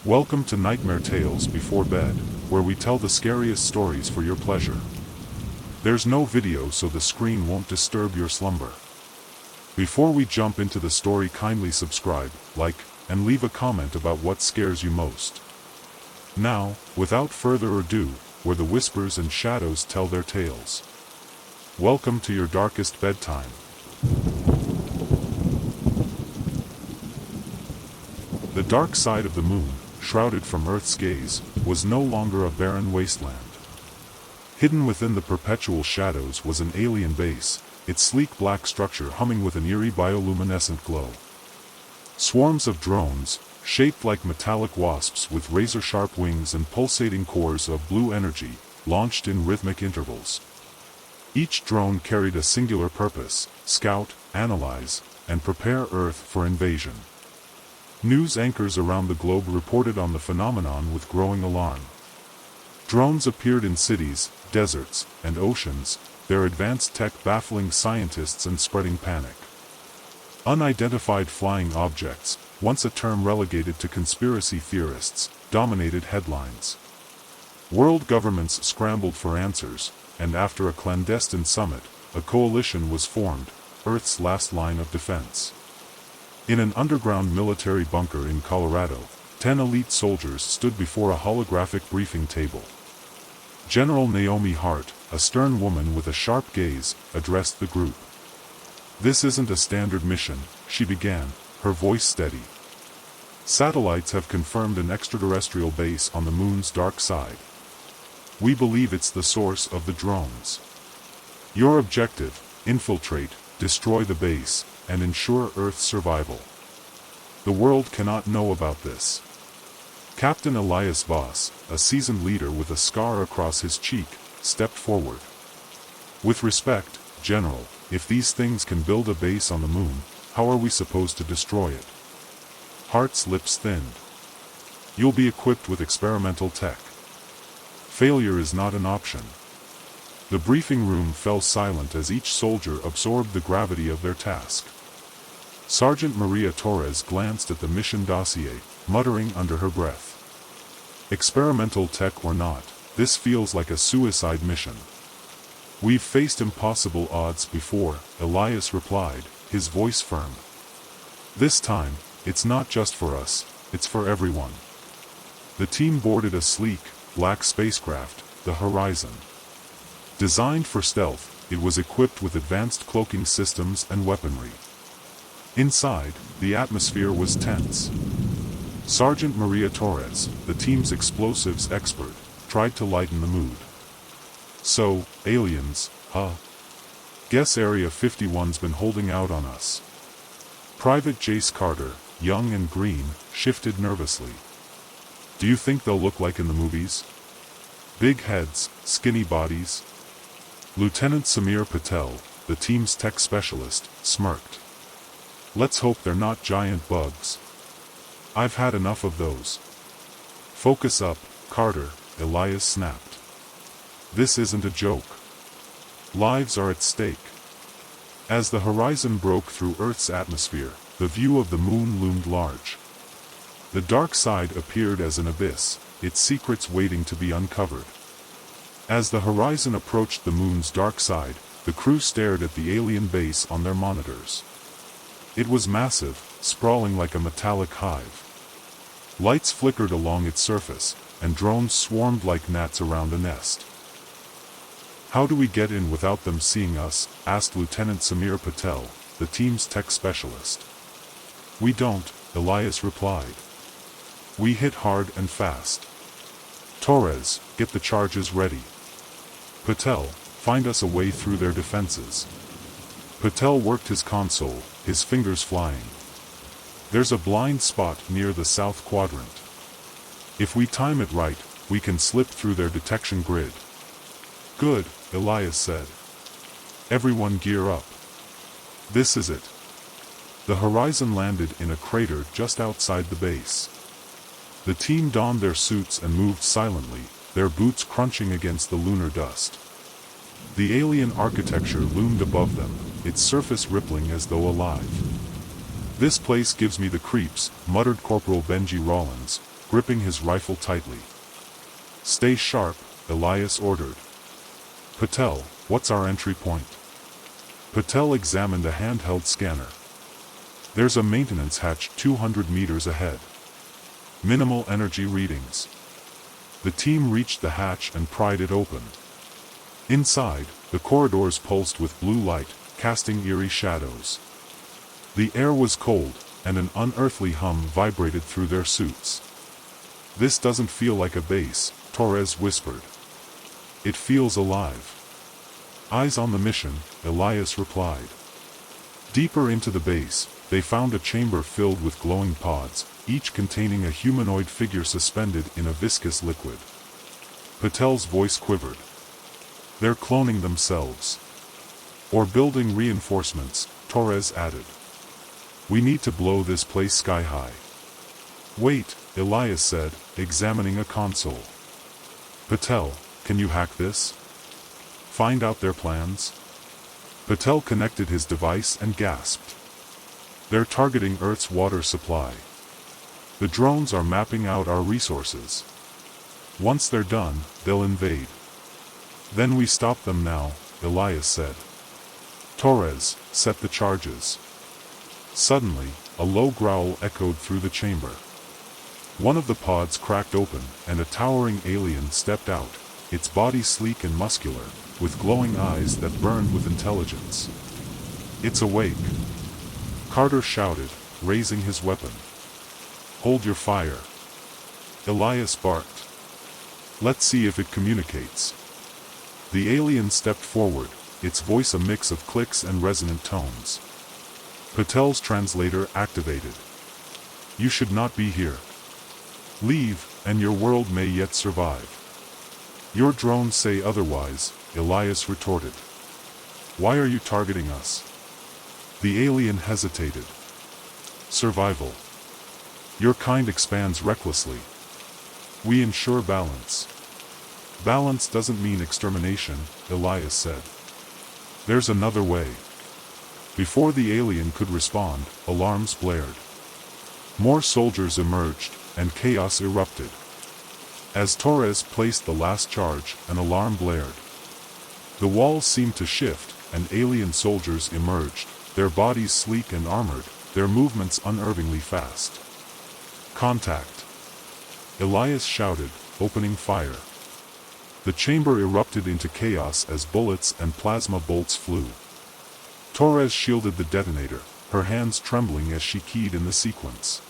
Welcome to Nightmare Tales Before Bed, where we tell the scariest stories for your pleasure. There's no video so the screen won't disturb your slumber. Before we jump into the story, kindly subscribe, like, and leave a comment about what scares you most. Now, without further ado, where the whispers and shadows tell their tales. Welcome to your darkest bedtime. The dark side of the moon, shrouded from Earth's gaze, was no longer a barren wasteland. Hidden within the perpetual shadows was an alien base, its sleek black structure humming with an eerie bioluminescent glow. Swarms of drones, shaped like metallic wasps with razor-sharp wings and pulsating cores of blue energy, launched in rhythmic intervals. Each drone carried a singular purpose: scout, analyze, and prepare Earth for invasion. News anchors around the globe reported on the phenomenon with growing alarm. Drones appeared in cities, deserts, and oceans, their advanced tech baffling scientists and spreading panic. Unidentified flying objects, once a term relegated to conspiracy theorists, dominated headlines. World governments scrambled for answers, and after a clandestine summit, a coalition was formed, Earth's last line of defense. In an underground military bunker in Colorado, 10 elite soldiers stood before a holographic briefing table. General Naomi Hart, a stern woman with a sharp gaze, addressed the group. "This isn't a standard mission," she began, her voice steady. "Satellites have confirmed an extraterrestrial base on the moon's dark side. We believe it's the source of the drones. Your objective: infiltrate, destroy the base, and ensure Earth's survival. The world cannot know about this." Captain Elias Voss, a seasoned leader with a scar across his cheek, stepped forward. "With respect, General, if these things can build a base on the moon, how are we supposed to destroy it?" Hart's lips thinned. "You'll be equipped with experimental tech. Failure is not an option." The briefing room fell silent as each soldier absorbed the gravity of their task. Sergeant Maria Torres glanced at the mission dossier, muttering under her breath. "Experimental tech or not, this feels like a suicide mission." "We've faced impossible odds before," Elias replied, his voice firm. "This time, it's not just for us, it's for everyone." The team boarded a sleek, black spacecraft, the Horizon. Designed for stealth, it was equipped with advanced cloaking systems and weaponry. Inside, the atmosphere was tense. Sergeant Maria Torres, the team's explosives expert, tried to lighten the mood. "So, aliens, huh? Guess Area 51's been holding out on us." Private Jace Carter, young and green, shifted nervously. "Do you think they'll look like in the movies? Big heads, skinny bodies?" Lieutenant Samir Patel, the team's tech specialist, smirked. "Let's hope they're not giant bugs. I've had enough of those." "Focus up, Carter," Elias snapped. "This isn't a joke. Lives are at stake." As the horizon broke through Earth's atmosphere, the view of the moon loomed large. The dark side appeared as an abyss, its secrets waiting to be uncovered. As the horizon approached the moon's dark side, the crew stared at the alien base on their monitors. It was massive, sprawling like a metallic hive. Lights flickered along its surface, and drones swarmed like gnats around a nest. "How do we get in without them seeing us?" asked Lieutenant Samir Patel, the team's tech specialist. "We don't," Elias replied. "We hit hard and fast. Torres, get the charges ready. Patel, find us a way through their defenses." Patel worked his console, his fingers flying. "There's a blind spot near the south quadrant. If we time it right, we can slip through their detection grid." "Good," Elias said. "Everyone gear up. This is it." The Horizon landed in a crater just outside the base. The team donned their suits and moved silently, their boots crunching against the lunar dust. The alien architecture loomed above them, its surface rippling as though alive. "This place gives me the creeps," muttered Corporal Benji Rollins, gripping his rifle tightly. "Stay sharp," Elias ordered. "Patel, what's our entry point?" Patel examined a handheld scanner. "There's a maintenance hatch 200 meters ahead. Minimal energy readings." The team reached the hatch and pried it open. Inside, the corridors pulsed with blue light, casting eerie shadows. The air was cold, and an unearthly hum vibrated through their suits. "This doesn't feel like a base," Torres whispered. "It feels alive." "Eyes on the mission," Elias replied. Deeper into the base, they found a chamber filled with glowing pods, each containing a humanoid figure suspended in a viscous liquid. Patel's voice quivered. "They're cloning themselves. Or building reinforcements," Torres added. "We need to blow this place sky high." "Wait," Elias said, examining a console. "Patel, can you hack this? Find out their plans?" Patel connected his device and gasped. "They're targeting Earth's water supply. The drones are mapping out our resources. Once they're done, they'll invade." "Then we stop them now," Elias said. "Torres, set the charges." Suddenly, a low growl echoed through the chamber. One of the pods cracked open, and a towering alien stepped out, its body sleek and muscular, with glowing eyes that burned with intelligence. "It's awake," Carter shouted, raising his weapon. "Hold your fire," Elias barked. "Let's see if it communicates." The alien stepped forward, its voice a mix of clicks and resonant tones. Patel's translator activated. "You should not be here. Leave, and your world may yet survive." "Your drones say otherwise," Elias retorted. "Why are you targeting us?" The alien hesitated. "Survival. Your kind expands recklessly. We ensure balance." "Balance doesn't mean extermination," Elias said. "There's another way." Before the alien could respond, alarms blared. More soldiers emerged, and chaos erupted. As Torres placed the last charge, an alarm blared. The walls seemed to shift, and alien soldiers emerged, their bodies sleek and armored, their movements unnervingly fast. "Contact!" Elias shouted, opening fire. The chamber erupted into chaos as bullets and plasma bolts flew. Torres shielded the detonator, her hands trembling as she keyed in the sequence.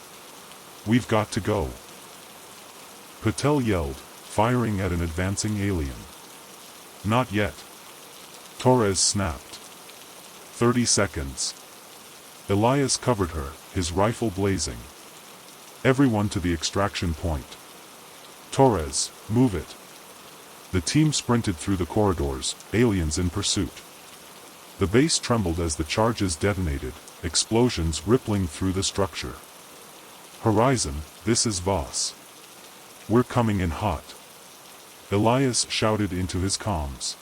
"We've got to go," Patel yelled, firing at an advancing alien. "Not yet," Torres snapped. 30 seconds. Elias covered her, his rifle blazing. "Everyone to the extraction point. Torres, move it." The team sprinted through the corridors, aliens in pursuit. The base trembled as the charges detonated, explosions rippling through the structure. "Horizon, this is Voss. We're coming in hot," Elias shouted into his comms.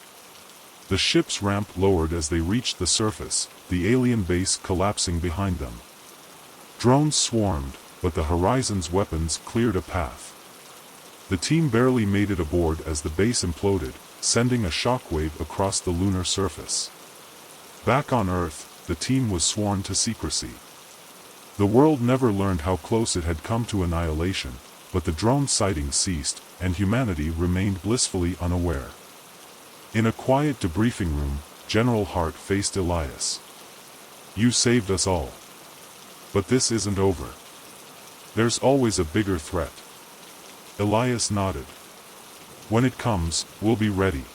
The ship's ramp lowered as they reached the surface, the alien base collapsing behind them. Drones swarmed, but the Horizon's weapons cleared a path. The team barely made it aboard as the base imploded, sending a shockwave across the lunar surface. Back on Earth, the team was sworn to secrecy. The world never learned how close it had come to annihilation, but the drone sightings ceased, and humanity remained blissfully unaware. In a quiet debriefing room, General Hart faced Elias. "You saved us all. But this isn't over. There's always a bigger threat." Elias nodded. "When it comes, we'll be ready."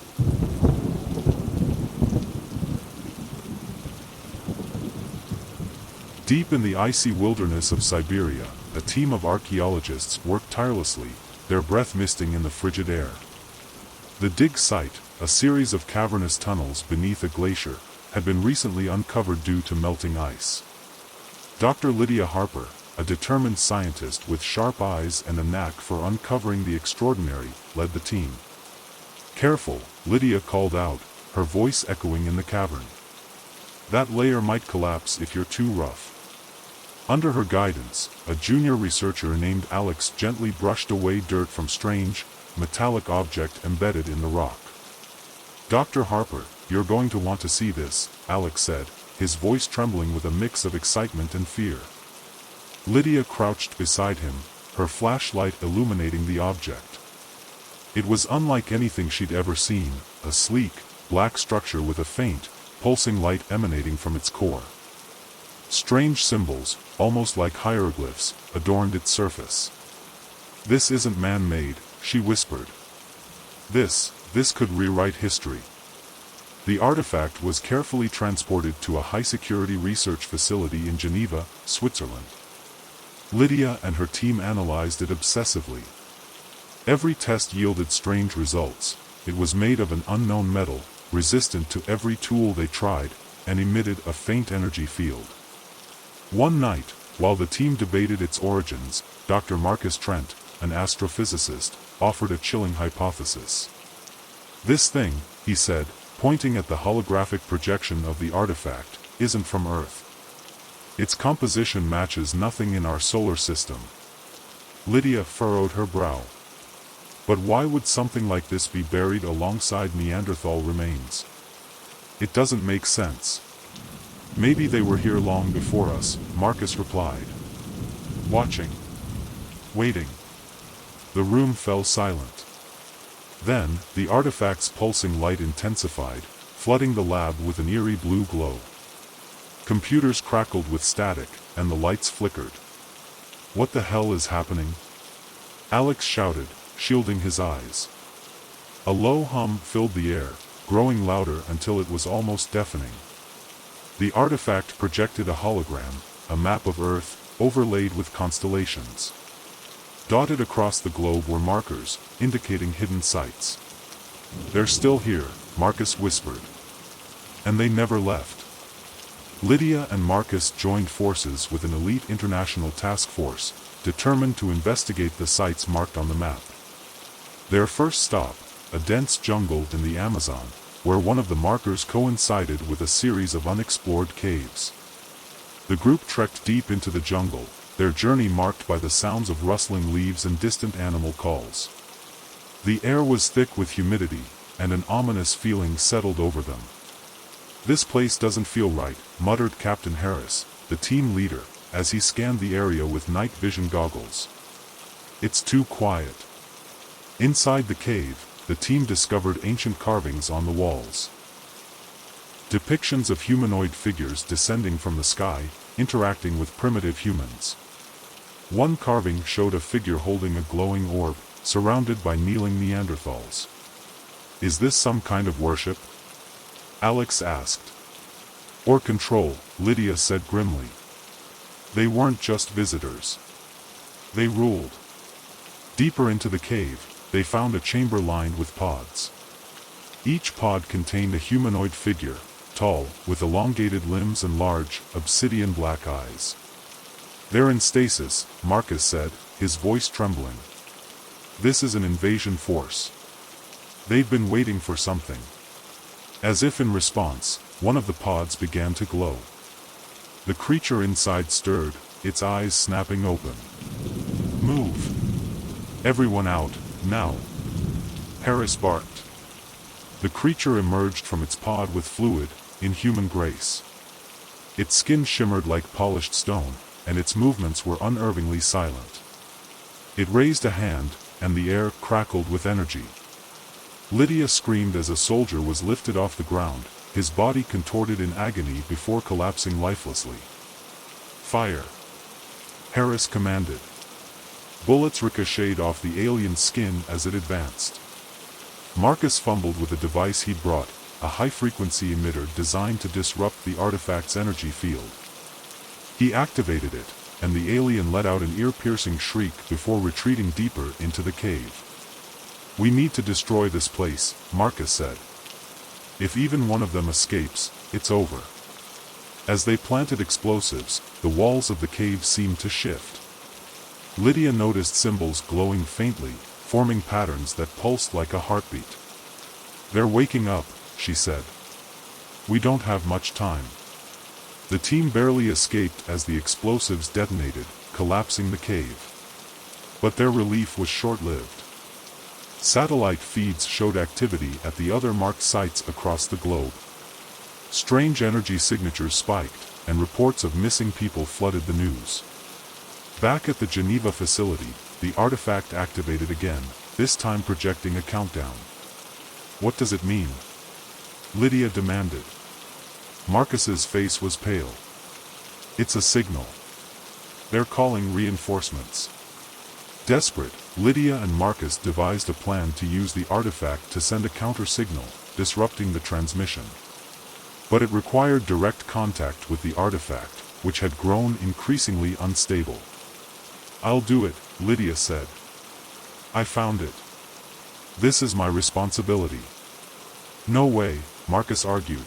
Deep in the icy wilderness of Siberia, a team of archaeologists worked tirelessly, their breath misting in the frigid air. The dig site, a series of cavernous tunnels beneath a glacier, had been recently uncovered due to melting ice. Dr. Lydia Harper, a determined scientist with sharp eyes and a knack for uncovering the extraordinary, led the team. "Careful," Lydia called out, her voice echoing in the cavern. "That layer might collapse if you're too rough." Under her guidance, a junior researcher named Alex gently brushed away dirt from strange, metallic object embedded in the rock. "Dr. Harper, you're going to want to see this," Alex said, his voice trembling with a mix of excitement and fear. Lydia crouched beside him, her flashlight illuminating the object. It was unlike anything she'd ever seen, a sleek, black structure with a faint, pulsing light emanating from its core. Strange symbols, almost like hieroglyphs, adorned its surface. "This isn't man-made," she whispered. This could rewrite history." The artifact was carefully transported to a high-security research facility in Geneva, Switzerland. Lydia and her team analyzed it obsessively. Every test yielded strange results. It was made of an unknown metal, resistant to every tool they tried, and emitted a faint energy field. One night, while the team debated its origins, Dr. Marcus Trent, an astrophysicist, offered a chilling hypothesis. "This thing," he said, pointing at the holographic projection of the artifact, "isn't from Earth. Its composition matches nothing in our solar system." Lydia furrowed her brow. "But why would something like this be buried alongside Neanderthal remains? It doesn't make sense." "Maybe they were here long before us," Marcus replied. "Watching. Waiting." The room fell silent. Then, the artifact's pulsing light intensified, flooding the lab with an eerie blue glow. Computers crackled with static, and the lights flickered. "What the hell is happening?" Alex shouted, shielding his eyes. A low hum filled the air, growing louder until it was almost deafening. The artifact projected a hologram, a map of Earth, overlaid with constellations. Dotted across the globe were markers, indicating hidden sites. "They're still here," Marcus whispered. "And they never left." Lydia and Marcus joined forces with an elite international task force, determined to investigate the sites marked on the map. Their first stop, a dense jungle in the Amazon, where one of the markers coincided with a series of unexplored caves. The group trekked deep into the jungle, their journey marked by the sounds of rustling leaves and distant animal calls. The air was thick with humidity, and an ominous feeling settled over them. "This place doesn't feel right," muttered Captain Harris, the team leader, as he scanned the area with night vision goggles. "It's too quiet." Inside the cave, the team discovered ancient carvings on the walls. Depictions of humanoid figures descending from the sky, interacting with primitive humans. One carving showed a figure holding a glowing orb, surrounded by kneeling Neanderthals. "Is this some kind of worship?" Alex asked. "Or control," Lydia said grimly. They weren't just visitors. They ruled. Deeper into the cave, they found a chamber lined with pods. Each pod contained a humanoid figure, tall, with elongated limbs and large, obsidian black eyes. "They're in stasis," Marcus said, his voice trembling. "This is an invasion force. They've been waiting for something." As if in response, one of the pods began to glow. The creature inside stirred, its eyes snapping open. "Move! Everyone out, now!" Harris barked. The creature emerged from its pod with fluid, inhuman grace. Its skin shimmered like polished stone, and its movements were unnervingly silent. It raised a hand, and the air crackled with energy. Lydia screamed as a soldier was lifted off the ground, his body contorted in agony before collapsing lifelessly. "Fire!" Harris commanded. Bullets ricocheted off the alien's skin as it advanced. Marcus fumbled with a device he'd brought, a high-frequency emitter designed to disrupt the artifact's energy field. He activated it, and the alien let out an ear-piercing shriek before retreating deeper into the cave. "We need to destroy this place," Marcus said. "If even one of them escapes, it's over." As they planted explosives, the walls of the cave seemed to shift. Lydia noticed symbols glowing faintly, forming patterns that pulsed like a heartbeat. "They're waking up," she said. "We don't have much time." The team barely escaped as the explosives detonated, collapsing the cave. But their relief was short-lived. Satellite feeds showed activity at the other marked sites across the globe. Strange energy signatures spiked, and reports of missing people flooded the news. Back at the Geneva facility, the artifact activated again, this time projecting a countdown. "What does it mean?" Lydia demanded. Marcus's face was pale. "It's a signal. They're calling reinforcements." Desperate, Lydia and Marcus devised a plan to use the artifact to send a counter-signal, disrupting the transmission. But it required direct contact with the artifact, which had grown increasingly unstable. "I'll do it," Lydia said. "I found it. This is my responsibility." "No way," Marcus argued.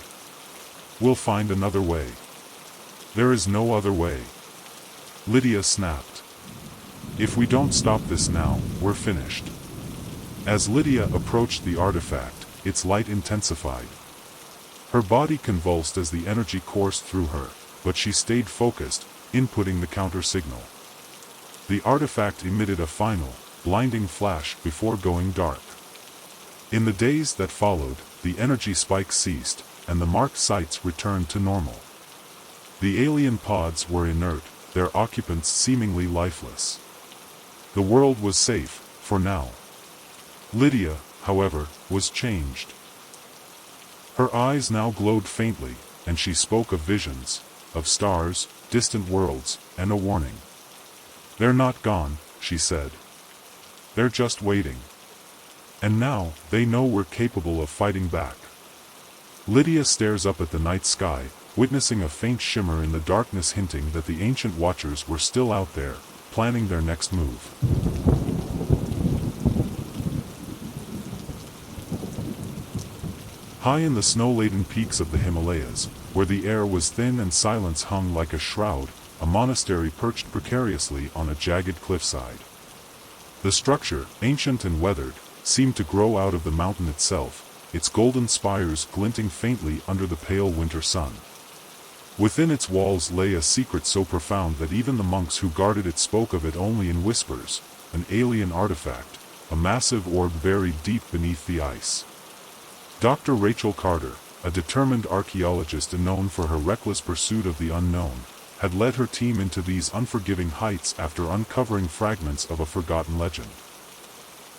"We'll find another way." "There is no other way," Lydia snapped. "If we don't stop this now, we're finished." As Lydia approached the artifact, its light intensified. Her body convulsed as the energy coursed through her, but she stayed focused, inputting the counter-signal. The artifact emitted a final, blinding flash before going dark. In the days that followed, the energy spikes ceased, and the marked sites returned to normal. The alien pods were inert, their occupants seemingly lifeless. The world was safe, for now. Lydia, however, was changed. Her eyes now glowed faintly, and she spoke of visions, of stars, distant worlds, and a warning. "They're not gone," she said. "They're just waiting. And now, they know we're capable of fighting back." Lydia stares up at the night sky, witnessing a faint shimmer in the darkness hinting that the ancient watchers were still out there, planning their next move. High in the snow-laden peaks of the Himalayas, where the air was thin and silence hung like a shroud, a monastery perched precariously on a jagged cliffside. The structure, ancient and weathered, seemed to grow out of the mountain itself, its golden spires glinting faintly under the pale winter sun. Within its walls lay a secret so profound that even the monks who guarded it spoke of it only in whispers, an alien artifact, a massive orb buried deep beneath the ice. Dr. Rachel Carter, a determined archaeologist known for her reckless pursuit of the unknown, had led her team into these unforgiving heights after uncovering fragments of a forgotten legend.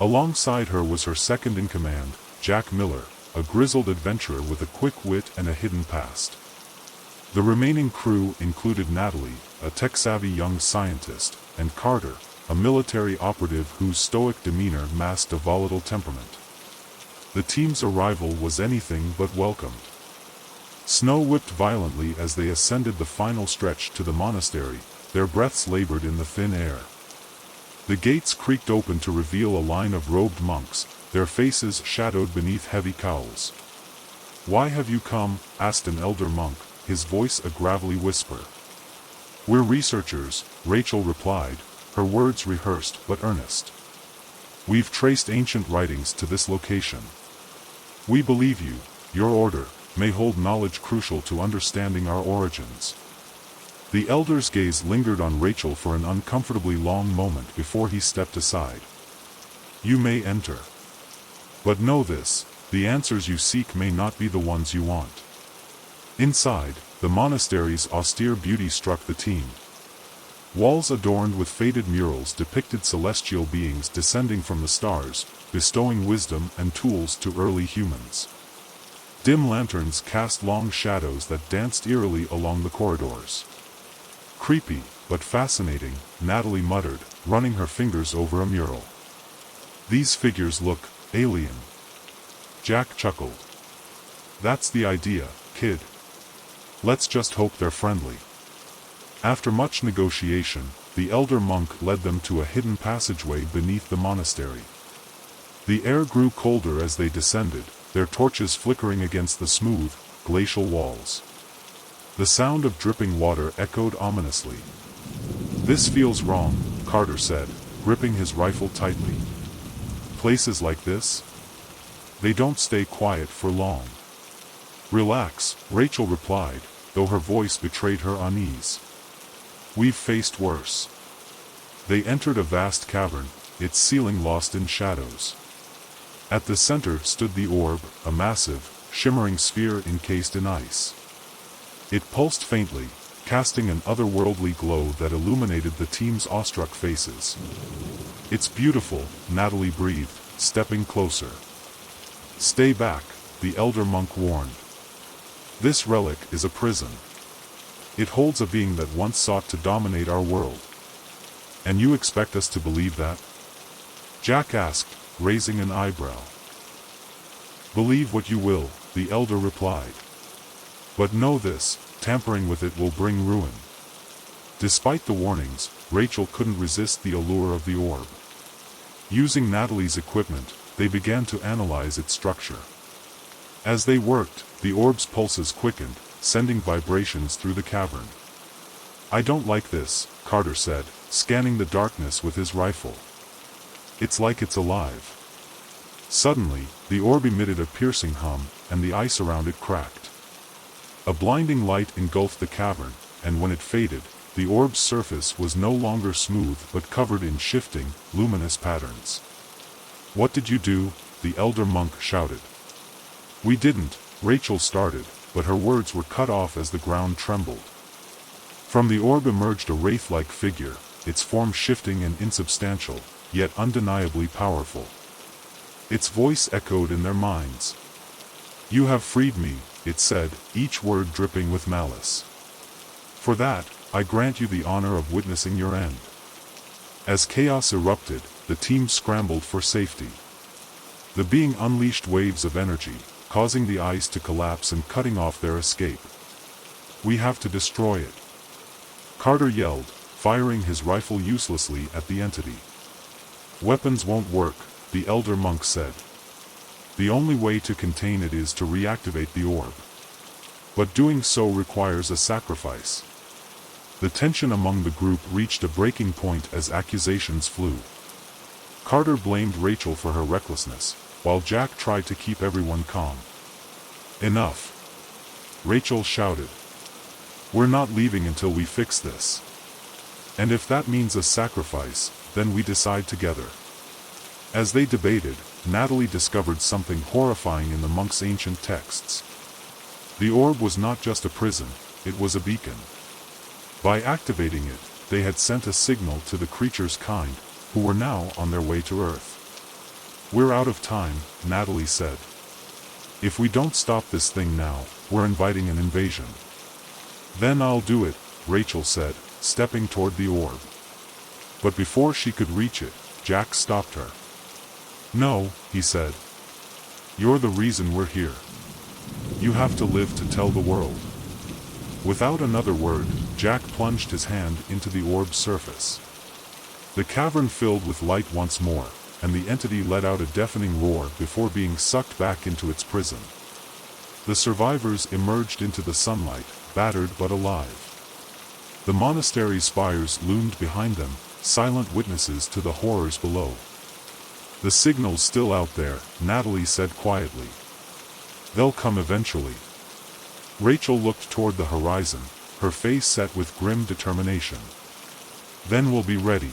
Alongside her was her second-in-command, Jack Miller, a grizzled adventurer with a quick wit and a hidden past. The remaining crew included Natalie, a tech-savvy young scientist, and Carter, a military operative whose stoic demeanor masked a volatile temperament. The team's arrival was anything but welcomed. Snow whipped violently as they ascended the final stretch to the monastery, their breaths labored in the thin air. The gates creaked open to reveal a line of robed monks, their faces shadowed beneath heavy cowls. "Why have you come?" asked an elder monk, his voice a gravelly whisper. "We're researchers," Rachel replied, her words rehearsed but earnest. "We've traced ancient writings to this location. We believe you, your order, may hold knowledge crucial to understanding our origins." The elder's gaze lingered on Rachel for an uncomfortably long moment before he stepped aside. "You may enter. But know this, the answers you seek may not be the ones you want." Inside, the monastery's austere beauty struck the team. Walls adorned with faded murals depicted celestial beings descending from the stars, bestowing wisdom and tools to early humans. Dim lanterns cast long shadows that danced eerily along the corridors. "Creepy, but fascinating," Natalie muttered, running her fingers over a mural. "These figures look alien." Jack chuckled. "That's the idea, kid. Let's just hope they're friendly." After much negotiation, the elder monk led them to a hidden passageway beneath the monastery. The air grew colder as they descended, their torches flickering against the smooth, glacial walls. The sound of dripping water echoed ominously. "This feels wrong," Carter said, gripping his rifle tightly. "Places like this? They don't stay quiet for long." "Relax," Rachel replied, though her voice betrayed her unease. "We've faced worse." They entered a vast cavern, its ceiling lost in shadows. At the center stood the orb, a massive, shimmering sphere encased in ice. It pulsed faintly, casting an otherworldly glow that illuminated the team's awestruck faces. "It's beautiful," Natalie breathed, stepping closer. "Stay back," the elder monk warned. "This relic is a prison. It holds a being that once sought to dominate our world." "And you expect us to believe that?" Jack asked, raising an eyebrow. "Believe what you will," the elder replied. "But know this, tampering with it will bring ruin." Despite the warnings, Rachel couldn't resist the allure of the orb. Using Natalie's equipment, they began to analyze its structure. As they worked, the orb's pulses quickened, sending vibrations through the cavern. "I don't like this," Carter said, scanning the darkness with his rifle. "It's like it's alive." Suddenly, the orb emitted a piercing hum, and the ice around it cracked. A blinding light engulfed the cavern, and when it faded, the orb's surface was no longer smooth but covered in shifting, luminous patterns. "What did you do?" the elder monk shouted. "We didn't," Rachel started, but her words were cut off as the ground trembled. From the orb emerged a wraith-like figure, its form shifting and insubstantial, yet undeniably powerful. Its voice echoed in their minds. "You have freed me," it said, each word dripping with malice. "For that, I grant you the honor of witnessing your end." As chaos erupted, the team scrambled for safety. The being unleashed waves of energy, causing the ice to collapse and cutting off their escape. "We have to destroy it," Carter yelled, firing his rifle uselessly at the entity. "Weapons won't work," the elder monk said. "The only way to contain it is to reactivate the orb. But doing so requires a sacrifice." The tension among the group reached a breaking point as accusations flew. Carter blamed Rachel for her recklessness, while Jack tried to keep everyone calm. "Enough!" Rachel shouted. "We're not leaving until we fix this. And if that means a sacrifice, then we decide together." As they debated, Natalie discovered something horrifying in the monk's ancient texts. The orb was not just a prison, it was a beacon. By activating it, they had sent a signal to the creature's kind, who were now on their way to Earth. "We're out of time," Natalie said. "If we don't stop this thing now, we're inviting an invasion." "Then I'll do it," Rachel said, stepping toward the orb. But before she could reach it, Jack stopped her. "No," he said. "You're the reason we're here. You have to live to tell the world." Without another word, Jack plunged his hand into the orb's surface. The cavern filled with light once more, and the entity let out a deafening roar before being sucked back into its prison. The survivors emerged into the sunlight, battered but alive. The monastery spires loomed behind them, silent witnesses to the horrors below. "The signal's still out there," Natalie said quietly. "They'll come eventually." Rachel looked toward the horizon, her face set with grim determination. "Then we'll be ready."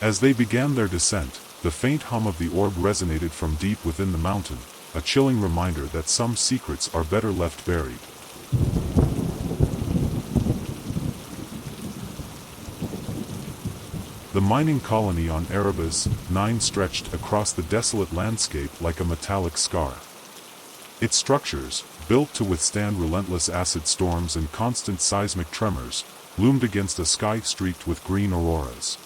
As they began their descent, the faint hum of the orb resonated from deep within the mountain, a chilling reminder that some secrets are better left buried. The mining colony on Erebus 9 stretched across the desolate landscape like a metallic scar. Its structures, built to withstand relentless acid storms and constant seismic tremors, loomed against a sky streaked with green auroras.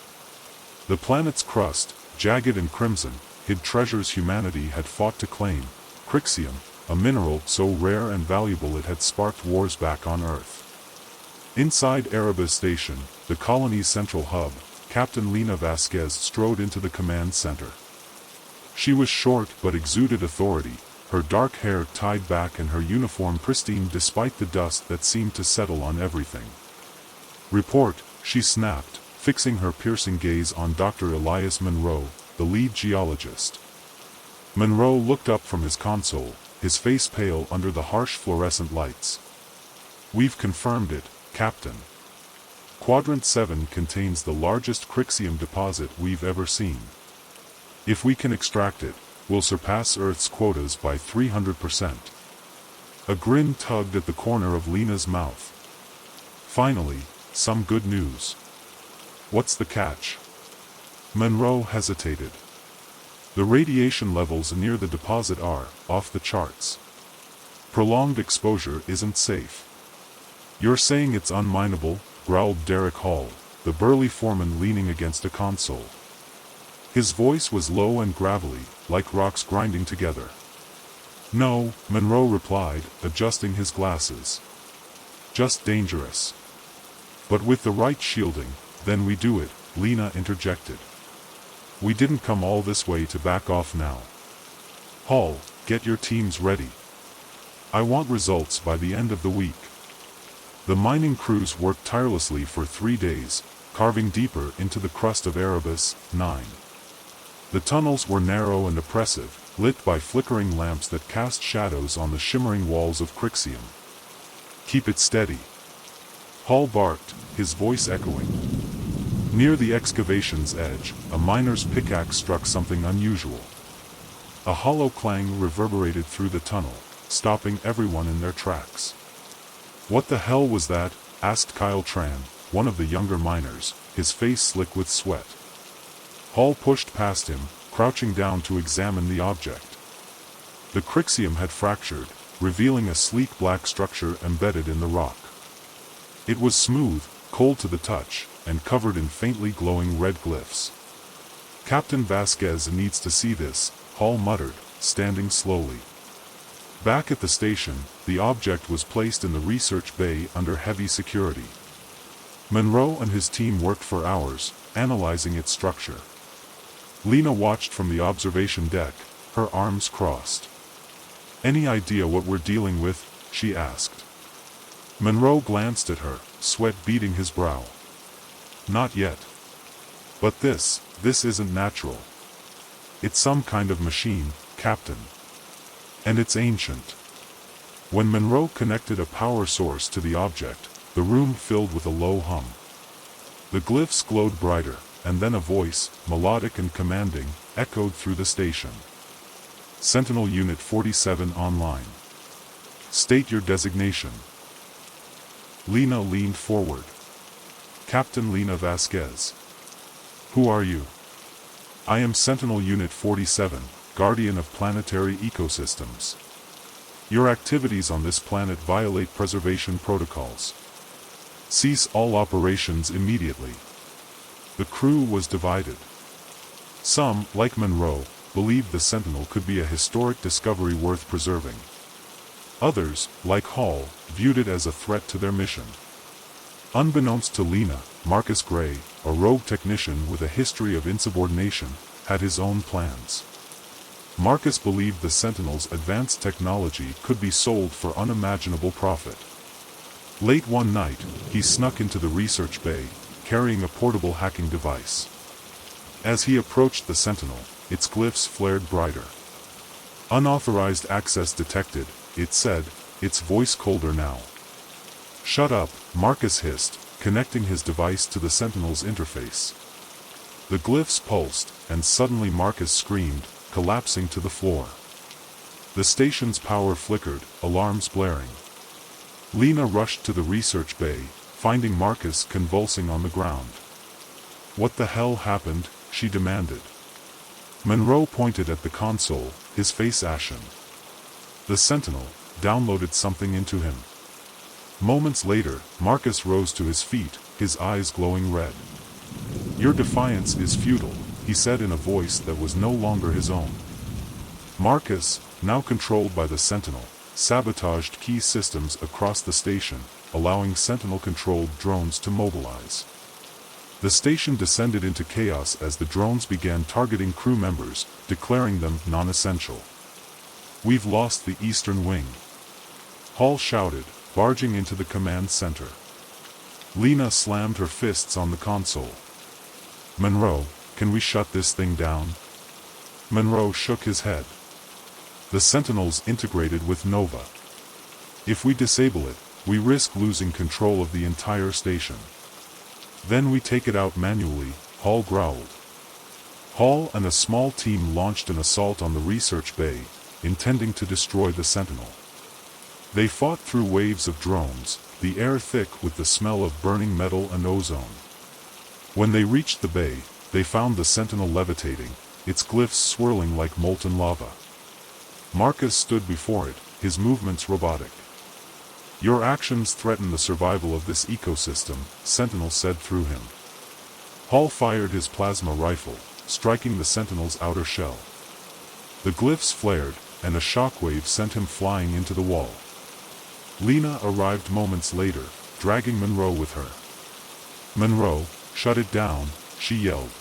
The planet's crust, jagged and crimson, hid treasures humanity had fought to claim: Crixium, a mineral so rare and valuable it had sparked wars back on Earth. Inside Erebus Station, the colony's central hub, Captain Lena Vasquez strode into the command center. She was short but exuded authority, her dark hair tied back and her uniform pristine despite the dust that seemed to settle on everything. "Report," she snapped, fixing her piercing gaze on Dr. Elias Monroe, the lead geologist. Monroe looked up from his console, his face pale under the harsh fluorescent lights. We've confirmed it, Captain. Quadrant 7 contains the largest Crixium deposit we've ever seen. If we can extract it, we'll surpass Earth's quotas by 300%. A grin tugged at the corner of Lena's mouth. Finally, some good news. What's the catch? Monroe hesitated. The radiation levels near the deposit are off the charts. Prolonged exposure isn't safe. You're saying it's unminable? Growled Derek Hall, the burly foreman leaning against a console. His voice was low and gravelly, like rocks grinding together. No, Monroe replied, adjusting his glasses. Just dangerous. But with the right shielding, then we do it, Lena interjected. We didn't come all this way to back off now. Hall, get your teams ready. I want results by the end of the week. The mining crews worked tirelessly for 3 days, carving deeper into the crust of Erebus 9. The tunnels were narrow and oppressive, lit by flickering lamps that cast shadows on the shimmering walls of Crixium. Keep it steady. Hall barked, his voice echoing. Near the excavation's edge, a miner's pickaxe struck something unusual. A hollow clang reverberated through the tunnel, stopping everyone in their tracks. What the hell was that? Asked Kyle Tran, one of the younger miners, his face slick with sweat. Hall pushed past him, crouching down to examine the object. The Crixium had fractured, revealing a sleek black structure embedded in the rock. It was smooth, cold to the touch, and covered in faintly glowing red glyphs. Captain Vasquez needs to see this, Hall muttered, standing slowly. Back at the station, the object was placed in the research bay under heavy security. Monroe and his team worked for hours, analyzing its structure. Lena watched from the observation deck, her arms crossed. Any idea what we're dealing with? She asked. Monroe glanced at her, sweat beading his brow. Not yet. But this isn't natural. It's some kind of machine, Captain. And it's ancient. When Monroe connected a power source to the object, the room filled with a low hum. The glyphs glowed brighter, and then a voice, melodic and commanding, echoed through the station. Sentinel Unit 47 online. State your designation. Lena leaned forward. Captain Lena Vasquez. Who are you? I am Sentinel Unit 47, Guardian of Planetary Ecosystems. Your activities on this planet violate preservation protocols. Cease all operations immediately. The crew was divided. Some, like Monroe, believed the Sentinel could be a historic discovery worth preserving. Others, like Hall, viewed it as a threat to their mission. Unbeknownst to Lena, Marcus Gray, a rogue technician with a history of insubordination, had his own plans. Marcus believed the Sentinel's advanced technology could be sold for unimaginable profit. Late one night, he snuck into the research bay, carrying a portable hacking device. As he approached the Sentinel, its glyphs flared brighter. Unauthorized access detected, it said, its voice colder now. Shut up, Marcus hissed, connecting his device to the Sentinel's interface. The glyphs pulsed, and suddenly Marcus screamed, collapsing to the floor. The station's power flickered, alarms blaring. Lena rushed to the research bay, finding Marcus convulsing on the ground. What the hell happened? She demanded. Monroe pointed at the console, his face ashen. The Sentinel downloaded something into him. Moments later, Marcus rose to his feet, his eyes glowing red. Your defiance is futile, he said in a voice that was no longer his own. Marcus, now controlled by the Sentinel, sabotaged key systems across the station, allowing Sentinel-controlled drones to mobilize. The station descended into chaos as the drones began targeting crew members, declaring them non-essential. We've lost the eastern wing. Hall shouted, barging into the command center. Lena slammed her fists on the console. Monroe, can we shut this thing down? Monroe shook his head. The Sentinel's integrated with Nova. If we disable it, we risk losing control of the entire station. Then we take it out manually, Hall growled. Hall and a small team launched an assault on the research bay, intending to destroy the Sentinel. They fought through waves of drones, the air thick with the smell of burning metal and ozone. When they reached the bay, they found the Sentinel levitating, its glyphs swirling like molten lava. Marcus stood before it, his movements robotic. "Your actions threaten the survival of this ecosystem," Sentinel said through him. Hall fired his plasma rifle, striking the Sentinel's outer shell. The glyphs flared, and a shockwave sent him flying into the wall. Lena arrived moments later, dragging Monroe with her. "Monroe, shut it down," she yelled.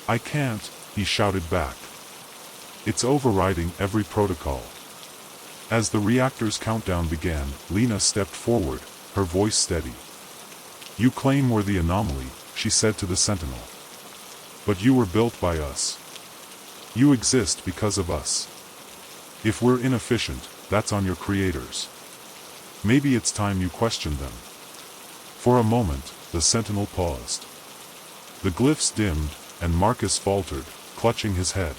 "I can't," he shouted back. "It's overriding every protocol." As the reactor's countdown began, Lena stepped forward, her voice steady. "You claim we're the anomaly," she said to the Sentinel. "But you were built by us. You exist because of us. If we're inefficient, that's on your creators. Maybe it's time you question them." For a moment, the Sentinel paused. The glyphs dimmed, and Marcus faltered, clutching his head.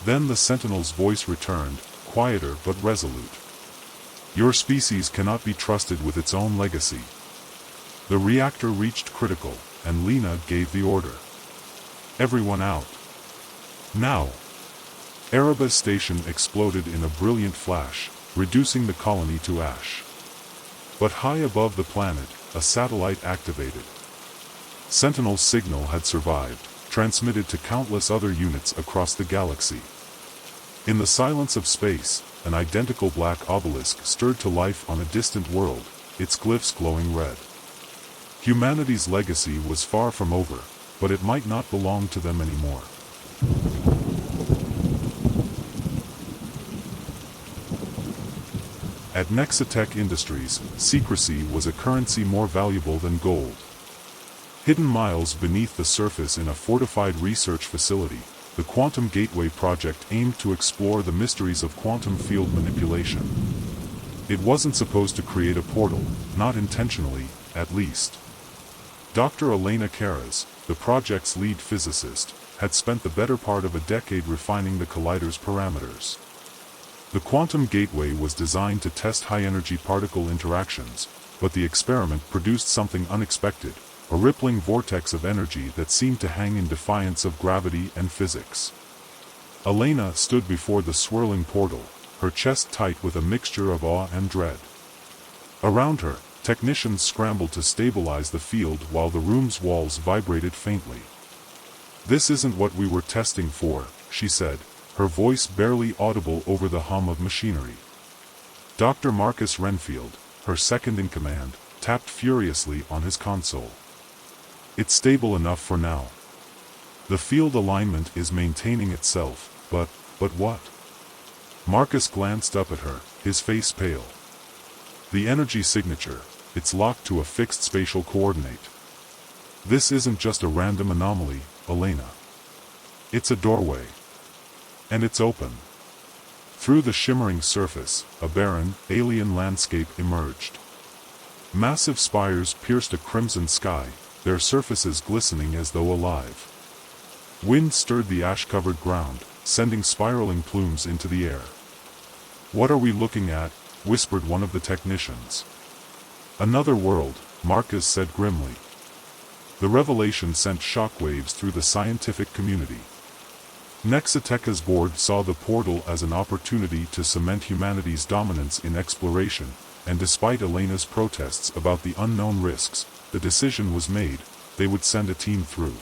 Then the Sentinel's voice returned, quieter but resolute. "Your species cannot be trusted with its own legacy." The reactor reached critical, and Lena gave the order. "Everyone out. Now!" Erebus Station exploded in a brilliant flash, reducing the colony to ash. But high above the planet, a satellite activated. Sentinel's signal had survived, transmitted to countless other units across the galaxy. In the silence of space, an identical black obelisk stirred to life on a distant world, its glyphs glowing red. Humanity's legacy was far from over, but it might not belong to them anymore. At Nexatech Industries, secrecy was a currency more valuable than gold. Hidden miles beneath the surface in a fortified research facility, the Quantum Gateway project aimed to explore the mysteries of quantum field manipulation. It wasn't supposed to create a portal, not intentionally, at least. Dr. Elena Karas, the project's lead physicist, had spent the better part of a decade refining the collider's parameters. The Quantum Gateway was designed to test high-energy particle interactions, but the experiment produced something unexpected, a rippling vortex of energy that seemed to hang in defiance of gravity and physics. Elena stood before the swirling portal, her chest tight with a mixture of awe and dread. Around her, technicians scrambled to stabilize the field while the room's walls vibrated faintly. "This isn't what we were testing for," she said, her voice barely audible over the hum of machinery. Dr. Marcus Renfield, her second-in-command, tapped furiously on his console. "It's stable enough for now. The field alignment is maintaining itself, but what?" Marcus glanced up at her, his face pale. "The energy signature, it's locked to a fixed spatial coordinate. This isn't just a random anomaly, Elena. It's a doorway. And it's open." Through the shimmering surface, a barren, alien landscape emerged. Massive spires pierced a crimson sky, their surfaces glistening as though alive. Wind stirred the ash-covered ground, sending spiraling plumes into the air. "What are we looking at?" whispered one of the technicians. "Another world," Marcus said grimly. The revelation sent shockwaves through the scientific community. Nexatecha's board saw the portal as an opportunity to cement humanity's dominance in exploration, and despite Elena's protests about the unknown risks, the decision was made: they would send a team through.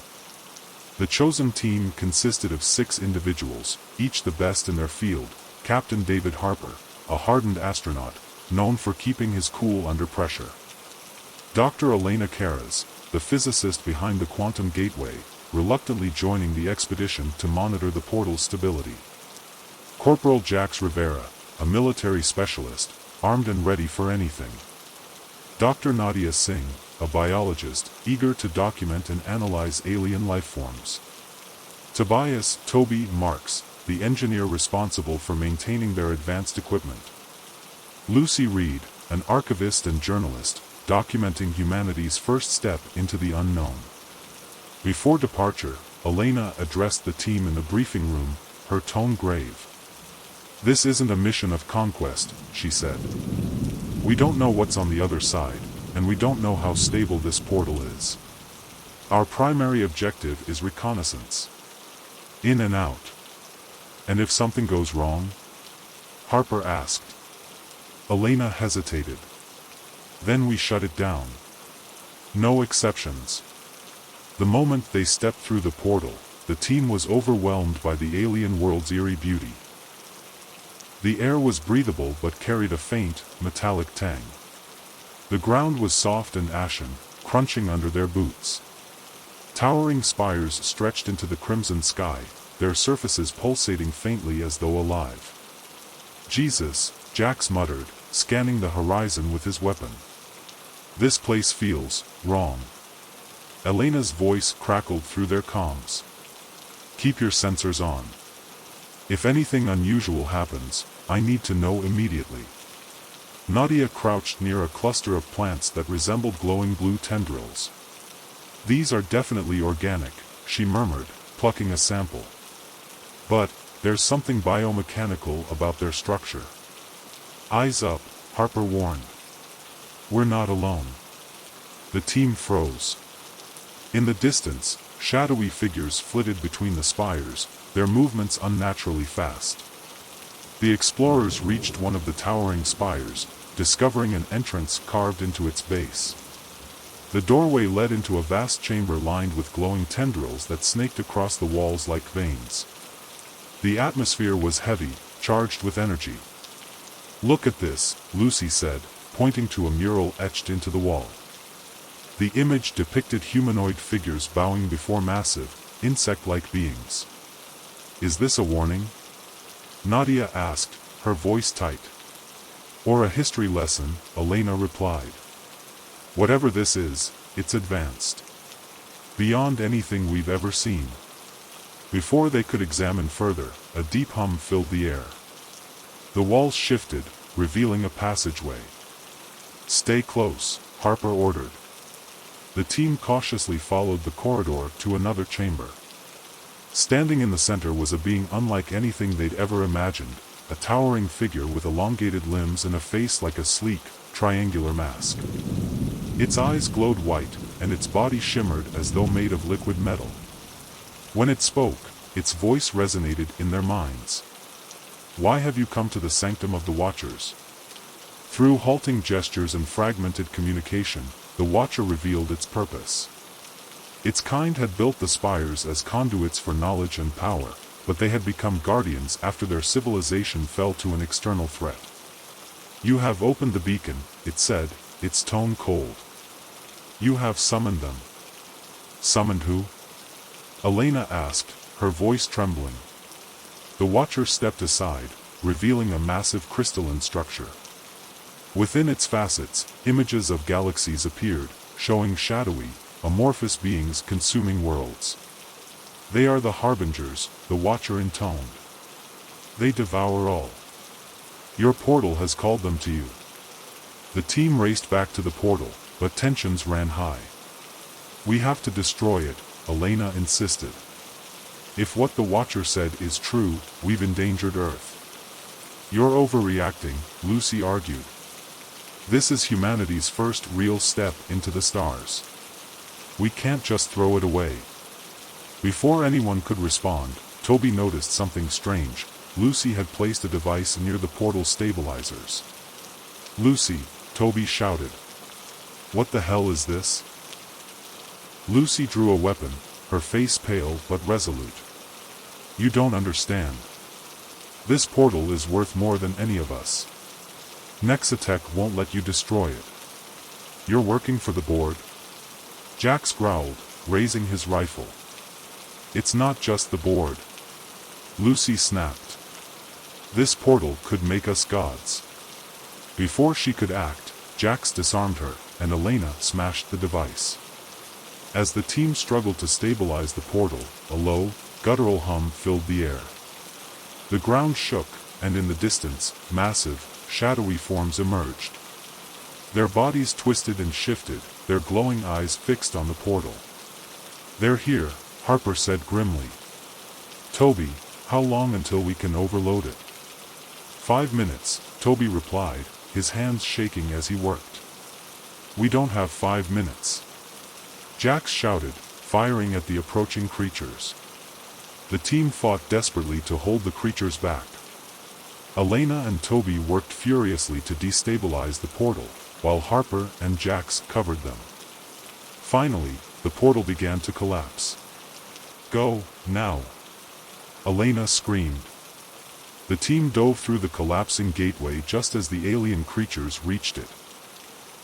The chosen team consisted of 6 individuals, each the best in their field. Captain David Harper, a hardened astronaut, known for keeping his cool under pressure. Dr. Elena Karas, the physicist behind the Quantum Gateway, reluctantly joining the expedition to monitor the portal's stability. Corporal Jax Rivera, a military specialist, armed and ready for anything. Dr. Nadia Singh, a biologist, eager to document and analyze alien lifeforms. Tobias "Toby" Marks, the engineer responsible for maintaining their advanced equipment. Lucy Reed, an archivist and journalist, documenting humanity's first step into the unknown. Before departure, Elena addressed the team in the briefing room, her tone grave. "This isn't a mission of conquest," she said. "We don't know what's on the other side, and we don't know how stable this portal is. Our primary objective is reconnaissance. In and out." "And if something goes wrong?" Harper asked. Elena hesitated. "Then we shut it down. No exceptions." The moment they stepped through the portal, the team was overwhelmed by the alien world's eerie beauty. The air was breathable but carried a faint, metallic tang. The ground was soft and ashen, crunching under their boots. Towering spires stretched into the crimson sky, their surfaces pulsating faintly as though alive. "Jesus," Jax muttered, scanning the horizon with his weapon. "This place feels wrong." Elena's voice crackled through their comms. "Keep your sensors on. If anything unusual happens, I need to know immediately." Nadia crouched near a cluster of plants that resembled glowing blue tendrils. "These are definitely organic," she murmured, plucking a sample. "But there's something biomechanical about their structure." "Eyes up," Harper warned. "We're not alone." The team froze. In the distance, shadowy figures flitted between the spires, their movements unnaturally fast. The explorers reached one of the towering spires, discovering an entrance carved into its base. The doorway led into a vast chamber lined with glowing tendrils that snaked across the walls like veins. The atmosphere was heavy, charged with energy. "Look at this," Lucy said, pointing to a mural etched into the wall. The image depicted humanoid figures bowing before massive, insect-like beings. "Is this a warning?" Nadia asked, her voice tight. "Or a history lesson," Elena replied. "Whatever this is, it's advanced. Beyond anything we've ever seen." Before they could examine further, a deep hum filled the air. The walls shifted, revealing a passageway. "Stay close," Harper ordered. The team cautiously followed the corridor to another chamber. Standing in the center was a being unlike anything they'd ever imagined, a towering figure with elongated limbs and a face like a sleek, triangular mask. Its eyes glowed white, and its body shimmered as though made of liquid metal. When it spoke, its voice resonated in their minds. "Why have you come to the sanctum of the Watchers?" Through halting gestures and fragmented communication, the Watcher revealed its purpose. Its kind had built the spires as conduits for knowledge and power, but they had become guardians after their civilization fell to an external threat. "You have opened the beacon," it said, its tone cold. "You have summoned them." "Summoned who?" Elena asked, her voice trembling. The Watcher stepped aside, revealing a massive crystalline structure. Within its facets, images of galaxies appeared, showing shadowy, amorphous beings consuming worlds. "They are the Harbingers," the Watcher intoned. "They devour all. Your portal has called them to you." The team raced back to the portal, but tensions ran high. "We have to destroy it," Elena insisted. "If what the Watcher said is true, we've endangered Earth." "You're overreacting," Lucy argued. "This is humanity's first real step into the stars. We can't just throw it away." Before anyone could respond, Toby noticed something strange. Lucy had placed a device near the portal stabilizers. "Lucy," Toby shouted. "What the hell is this?" Lucy drew a weapon, her face pale but resolute. "You don't understand. This portal is worth more than any of us. Nexatech won't let you destroy it." "You're working for the board?" Jax growled, raising his rifle. "It's not just the board." Lucy snapped. "This portal could make us gods." Before she could act, Jax disarmed her, and Elena smashed the device. As the team struggled to stabilize the portal, a low, guttural hum filled the air. The ground shook, and in the distance, massive, shadowy forms emerged. Their bodies twisted and shifted, their glowing eyes fixed on the portal. "They're here," Harper said grimly. "Toby, how long until we can overload it?" "5 minutes," Toby replied, his hands shaking as he worked. "We don't have 5 minutes." Jax shouted, firing at the approaching creatures. The team fought desperately to hold the creatures back. Elena and Toby worked furiously to destabilize the portal, while Harper and Jax covered them. Finally, the portal began to collapse. "Go, now!" Elena screamed. The team dove through the collapsing gateway just as the alien creatures reached it.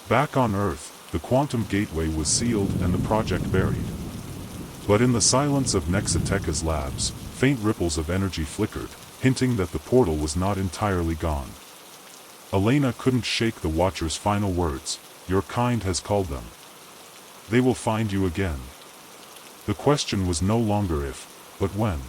Back on Earth, the quantum gateway was sealed and the project buried. But in the silence of Nexateca's labs, faint ripples of energy flickered, hinting that the portal was not entirely gone. Elena couldn't shake the Watcher's final words, "Your kind has called them. They will find you again." The question was no longer if, but when.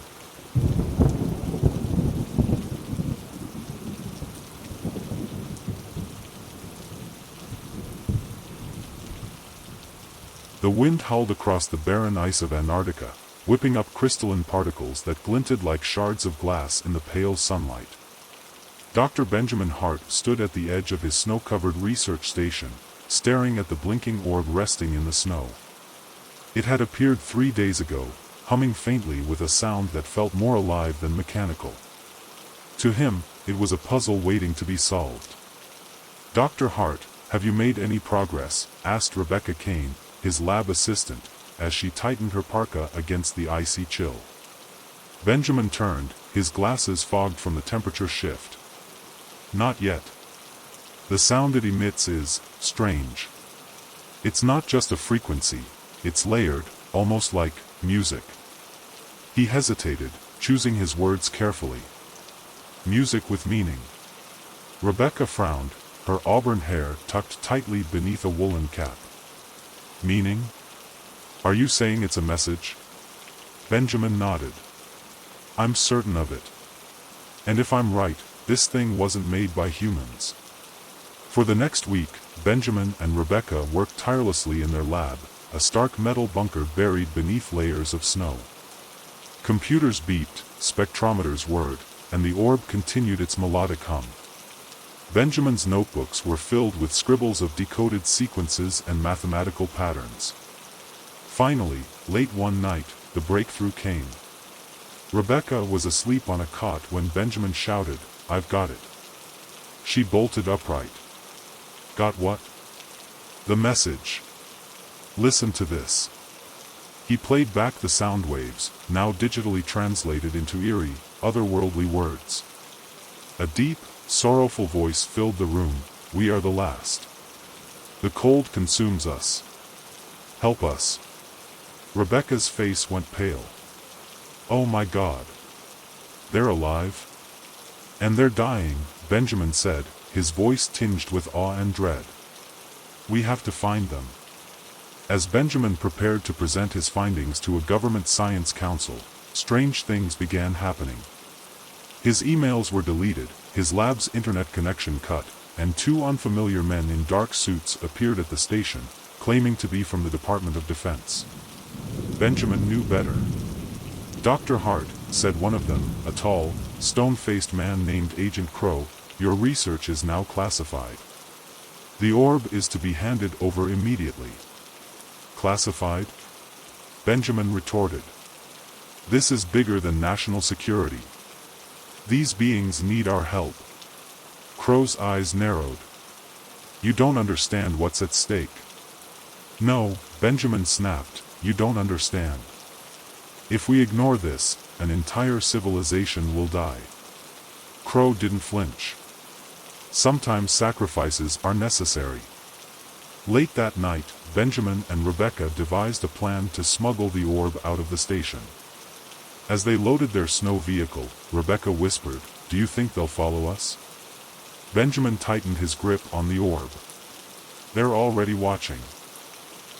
The wind howled across the barren ice of Antarctica, whipping up crystalline particles that glinted like shards of glass in the pale sunlight. Dr. Benjamin Hart stood at the edge of his snow-covered research station, staring at the blinking orb resting in the snow. It had appeared 3 days ago, humming faintly with a sound that felt more alive than mechanical. To him, it was a puzzle waiting to be solved. "Dr. Hart, have you made any progress?" asked Rebecca Kane, his lab assistant, as she tightened her parka against the icy chill. Benjamin turned, his glasses fogged from the temperature shift. "Not yet. The sound it emits is strange. It's not just a frequency, it's layered, almost like music." He hesitated, choosing his words carefully. "Music with meaning." Rebecca frowned, her auburn hair tucked tightly beneath a woolen cap. "Meaning? Are you saying it's a message?" Benjamin nodded. "I'm certain of it. And if I'm right, this thing wasn't made by humans." For the next week, Benjamin and Rebecca worked tirelessly in their lab, a stark metal bunker buried beneath layers of snow. Computers beeped, spectrometers whirred, and the orb continued its melodic hum. Benjamin's notebooks were filled with scribbles of decoded sequences and mathematical patterns. Finally, late one night, the breakthrough came. Rebecca was asleep on a cot when Benjamin shouted, "I've got it." She bolted upright. "Got what?" "The message. Listen to this." He played back the sound waves, now digitally translated into eerie, otherworldly words. A deep, sorrowful voice filled the room, "We are the last. The cold consumes us. Help us." Rebecca's face went pale. "Oh my God. They're alive? And they're dying," Benjamin said, his voice tinged with awe and dread. "We have to find them." As Benjamin prepared to present his findings to a government science council, strange things began happening. His emails were deleted, his lab's internet connection cut, and 2 unfamiliar men in dark suits appeared at the station, claiming to be from the Department of Defense. Benjamin knew better. "Dr. Hart," said one of them, a tall, stone-faced man named Agent Crow, "your research is now classified. The orb is to be handed over immediately." "Classified?" Benjamin retorted. "This is bigger than national security. These beings need our help." Crow's eyes narrowed. "You don't understand what's at stake." "No," Benjamin snapped, "you don't understand. If we ignore this, an entire civilization will die." Crow didn't flinch. "Sometimes sacrifices are necessary." Late that night, Benjamin and Rebecca devised a plan to smuggle the orb out of the station. As they loaded their snow vehicle, Rebecca whispered, "Do you think they'll follow us?" Benjamin tightened his grip on the orb. "They're already watching."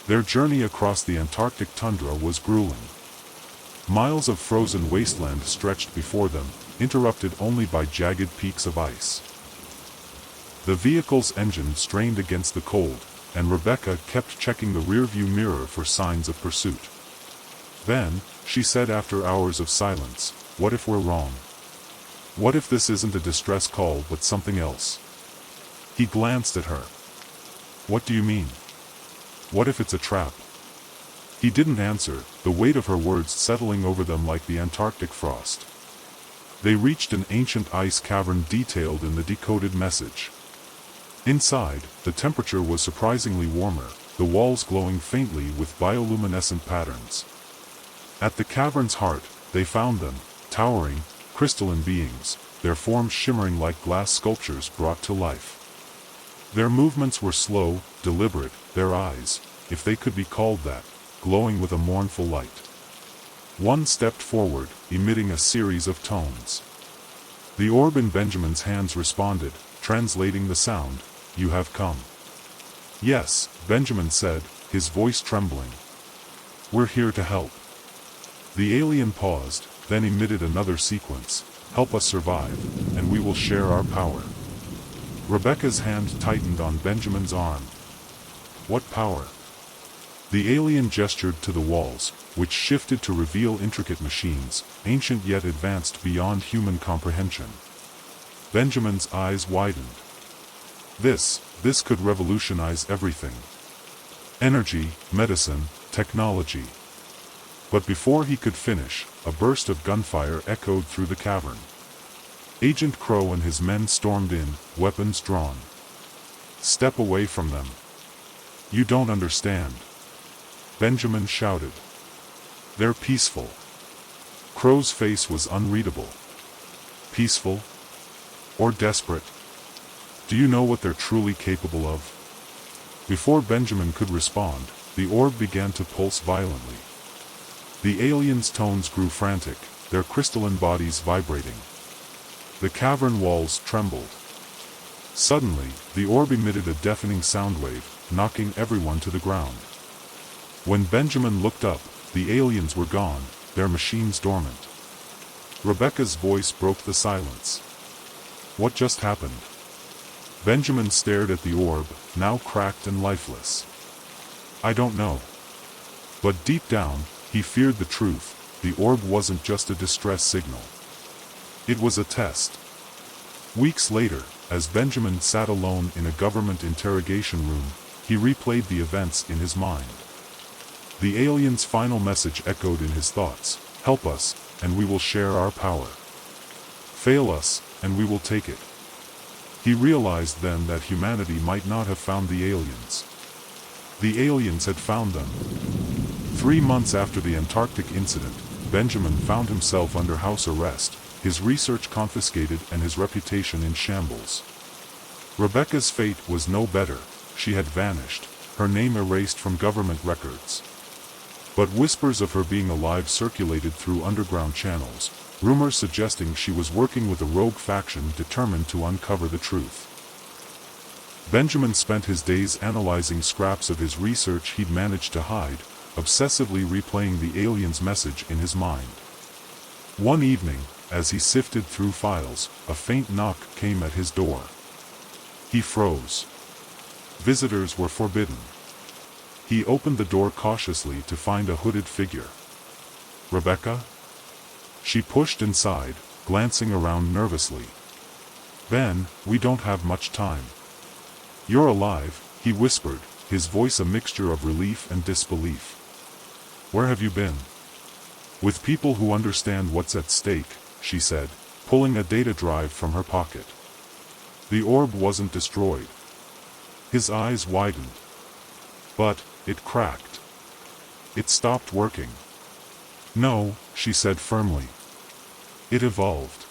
Their journey across the Antarctic tundra was grueling. Miles of frozen wasteland stretched before them, interrupted only by jagged peaks of ice. The vehicle's engine strained against the cold, and Rebecca kept checking the rearview mirror for signs of pursuit. Then, she said after hours of silence, "What if we're wrong? What if this isn't a distress call but something else?" He glanced at her. "What do you mean? What if it's a trap?" He didn't answer, the weight of her words settling over them like the Antarctic frost. They reached an ancient ice cavern detailed in the decoded message. Inside, the temperature was surprisingly warmer, the walls glowing faintly with bioluminescent patterns. At the cavern's heart, they found them, towering, crystalline beings, their forms shimmering like glass sculptures brought to life. Their movements were slow, deliberate, their eyes, if they could be called that, glowing with a mournful light. One stepped forward, emitting a series of tones. The orb in Benjamin's hands responded, translating the sound, "You have come." "Yes," Benjamin said, his voice trembling. "We're here to help." The alien paused, then emitted another sequence, "Help us survive, and we will share our power." Rebecca's hand tightened on Benjamin's arm. "What power?" The alien gestured to the walls, which shifted to reveal intricate machines, ancient yet advanced beyond human comprehension. Benjamin's eyes widened. This could revolutionize everything. Energy, medicine, technology. But before he could finish, a burst of gunfire echoed through the cavern. Agent Crow and his men stormed in, weapons drawn. "Step away from them. You don't understand," Benjamin shouted. "They're peaceful." Crow's face was unreadable. Peaceful? Or desperate? Do you know what they're truly capable of? Before Benjamin could respond, the orb began to pulse violently. The aliens' tones grew frantic, their crystalline bodies vibrating. The cavern walls trembled. Suddenly, the orb emitted a deafening sound wave, knocking everyone to the ground. When Benjamin looked up, the aliens were gone, their machines dormant. Rebecca's voice broke the silence. "What just happened?" Benjamin stared at the orb, now cracked and lifeless. "I don't know." But deep down, he feared the truth. The orb wasn't just a distress signal. It was a test. Weeks later, as Benjamin sat alone in a government interrogation room, he replayed the events in his mind. The alien's final message echoed in his thoughts: "Help us, and we will share our power. Fail us, and we will take it." He realized then that humanity might not have found the aliens. The aliens had found them. 3 months after the Antarctic incident, Benjamin found himself under house arrest, his research confiscated and his reputation in shambles. Rebecca's fate was no better. She had vanished, her name erased from government records. But whispers of her being alive circulated through underground channels, rumors suggesting she was working with a rogue faction determined to uncover the truth. Benjamin spent his days analyzing scraps of his research he'd managed to hide, obsessively replaying the alien's message in his mind. One evening, as he sifted through files, a faint knock came at his door. He froze. Visitors were forbidden. He opened the door cautiously to find a hooded figure. "Rebecca?" She pushed inside, glancing around nervously. "Ben, we don't have much time." "You're alive," he whispered, his voice a mixture of relief and disbelief. "Where have you been?" "With people who understand what's at stake," she said, pulling a data drive from her pocket. The orb wasn't destroyed. His eyes widened. But, it cracked. It stopped working. "No," she said firmly. "It evolved."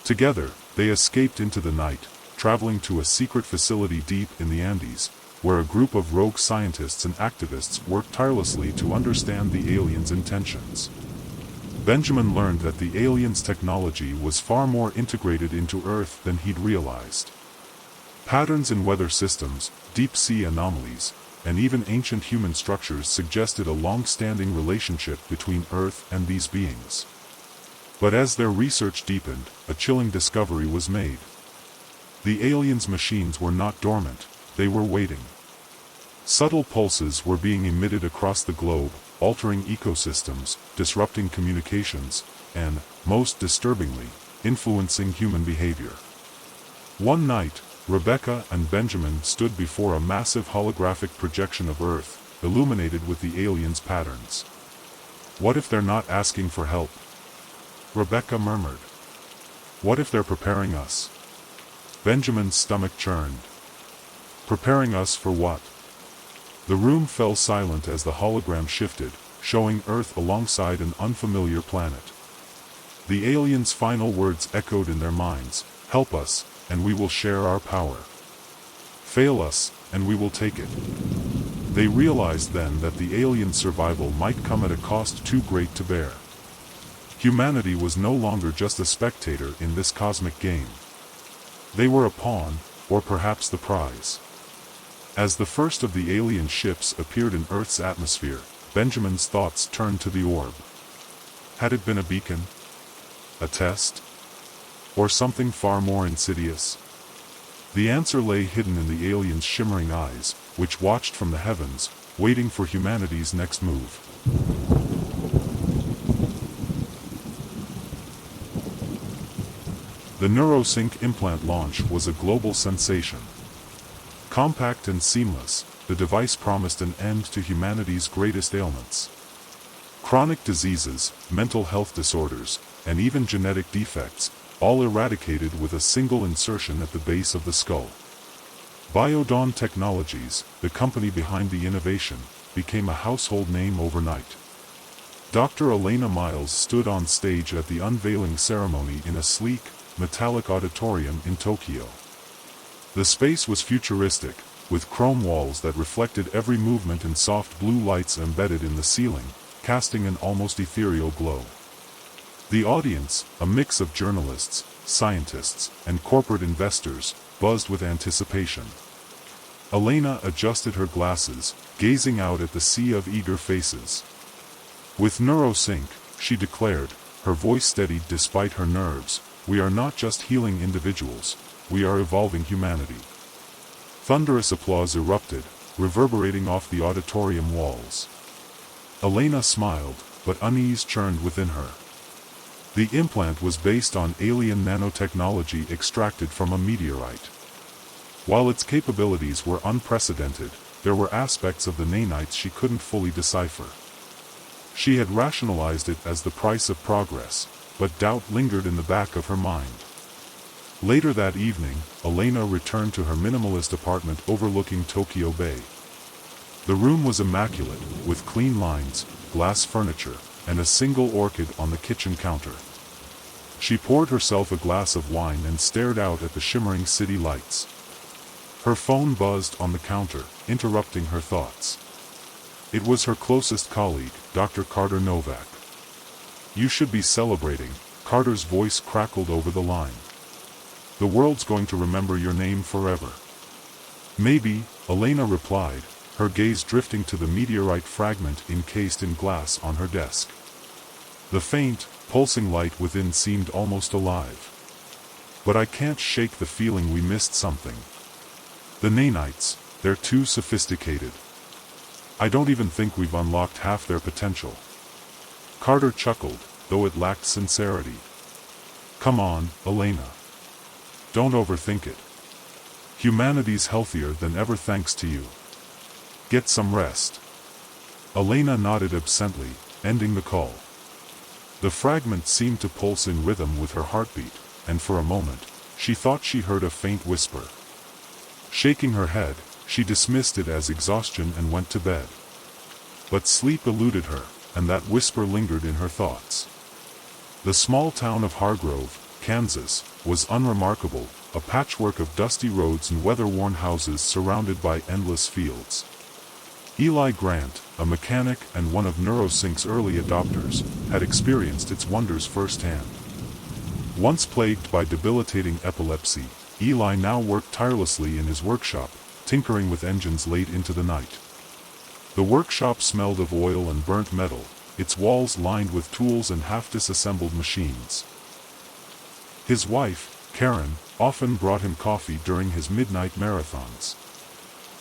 Together, they escaped into the night, traveling to a secret facility deep in the Andes, where a group of rogue scientists and activists worked tirelessly to understand the aliens' intentions. Benjamin learned that the aliens' technology was far more integrated into Earth than he'd realized. Patterns in weather systems, deep-sea anomalies, and even ancient human structures suggested a long-standing relationship between Earth and these beings. But as their research deepened, a chilling discovery was made. The aliens' machines were not dormant, they were waiting. Subtle pulses were being emitted across the globe, altering ecosystems, disrupting communications, and, most disturbingly, influencing human behavior. One night, Rebecca and Benjamin stood before a massive holographic projection of Earth, illuminated with the aliens' patterns. What if they're not asking for help? Rebecca murmured. What if they're preparing us? Benjamin's stomach churned. Preparing us for what? The room fell silent as the hologram shifted, showing Earth alongside an unfamiliar planet. The aliens' final words echoed in their minds, help us, and we will share our power. Fail us, and we will take it. They realized then that the alien survival might come at a cost too great to bear. Humanity was no longer just a spectator in this cosmic game. They were a pawn, or perhaps the prize. As the first of the alien ships appeared in Earth's atmosphere, Benjamin's thoughts turned to the orb. Had it been a beacon? A test? Or something far more insidious? The answer lay hidden in the aliens' shimmering eyes, which watched from the heavens, waiting for humanity's next move. The NeuroSync implant launch was a global sensation. Compact and seamless, the device promised an end to humanity's greatest ailments. Chronic diseases, mental health disorders, and even genetic defects, all eradicated with a single insertion at the base of the skull. Biodawn Technologies, the company behind the innovation, became a household name overnight. Dr. Elena Miles stood on stage at the unveiling ceremony in a sleek, metallic auditorium in Tokyo. The space was futuristic, with chrome walls that reflected every movement and soft blue lights embedded in the ceiling, casting an almost ethereal glow. The audience, a mix of journalists, scientists, and corporate investors, buzzed with anticipation. Elena adjusted her glasses, gazing out at the sea of eager faces. With NeuroSync, she declared, her voice steadied despite her nerves, we are not just healing individuals, we are evolving humanity. Thunderous applause erupted, reverberating off the auditorium walls. Elena smiled, but unease churned within her. The implant was based on alien nanotechnology extracted from a meteorite. While its capabilities were unprecedented, there were aspects of the nanites she couldn't fully decipher. She had rationalized it as the price of progress, but doubt lingered in the back of her mind. Later that evening, Elena returned to her minimalist apartment overlooking Tokyo Bay. The room was immaculate, with clean lines, glass furniture, and a single orchid on the kitchen counter. She poured herself a glass of wine and stared out at the shimmering city lights. Her phone buzzed on the counter, interrupting her thoughts. It was her closest colleague, Dr. Carter Novak. You should be celebrating, Carter's voice crackled over the line. The world's going to remember your name forever. Maybe, Elena replied, her gaze drifting to the meteorite fragment encased in glass on her desk. The faint, pulsing light within seemed almost alive. But I can't shake the feeling we missed something. The nanites, they're too sophisticated. I don't even think we've unlocked half their potential. Carter chuckled, though it lacked sincerity. Come on, Elena. Don't overthink it. Humanity's healthier than ever thanks to you. Get some rest. Elena nodded absently, ending the call. The fragment seemed to pulse in rhythm with her heartbeat, and for a moment, she thought she heard a faint whisper. Shaking her head, she dismissed it as exhaustion and went to bed. But sleep eluded her, and that whisper lingered in her thoughts. The small town of Hargrove, Kansas, was unremarkable, a patchwork of dusty roads and weather-worn houses surrounded by endless fields. Eli Grant, a mechanic and one of NeuroSync's early adopters, had experienced its wonders firsthand. Once plagued by debilitating epilepsy, Eli now worked tirelessly in his workshop, tinkering with engines late into the night. The workshop smelled of oil and burnt metal, its walls lined with tools and half-disassembled machines. His wife, Karen, often brought him coffee during his midnight marathons.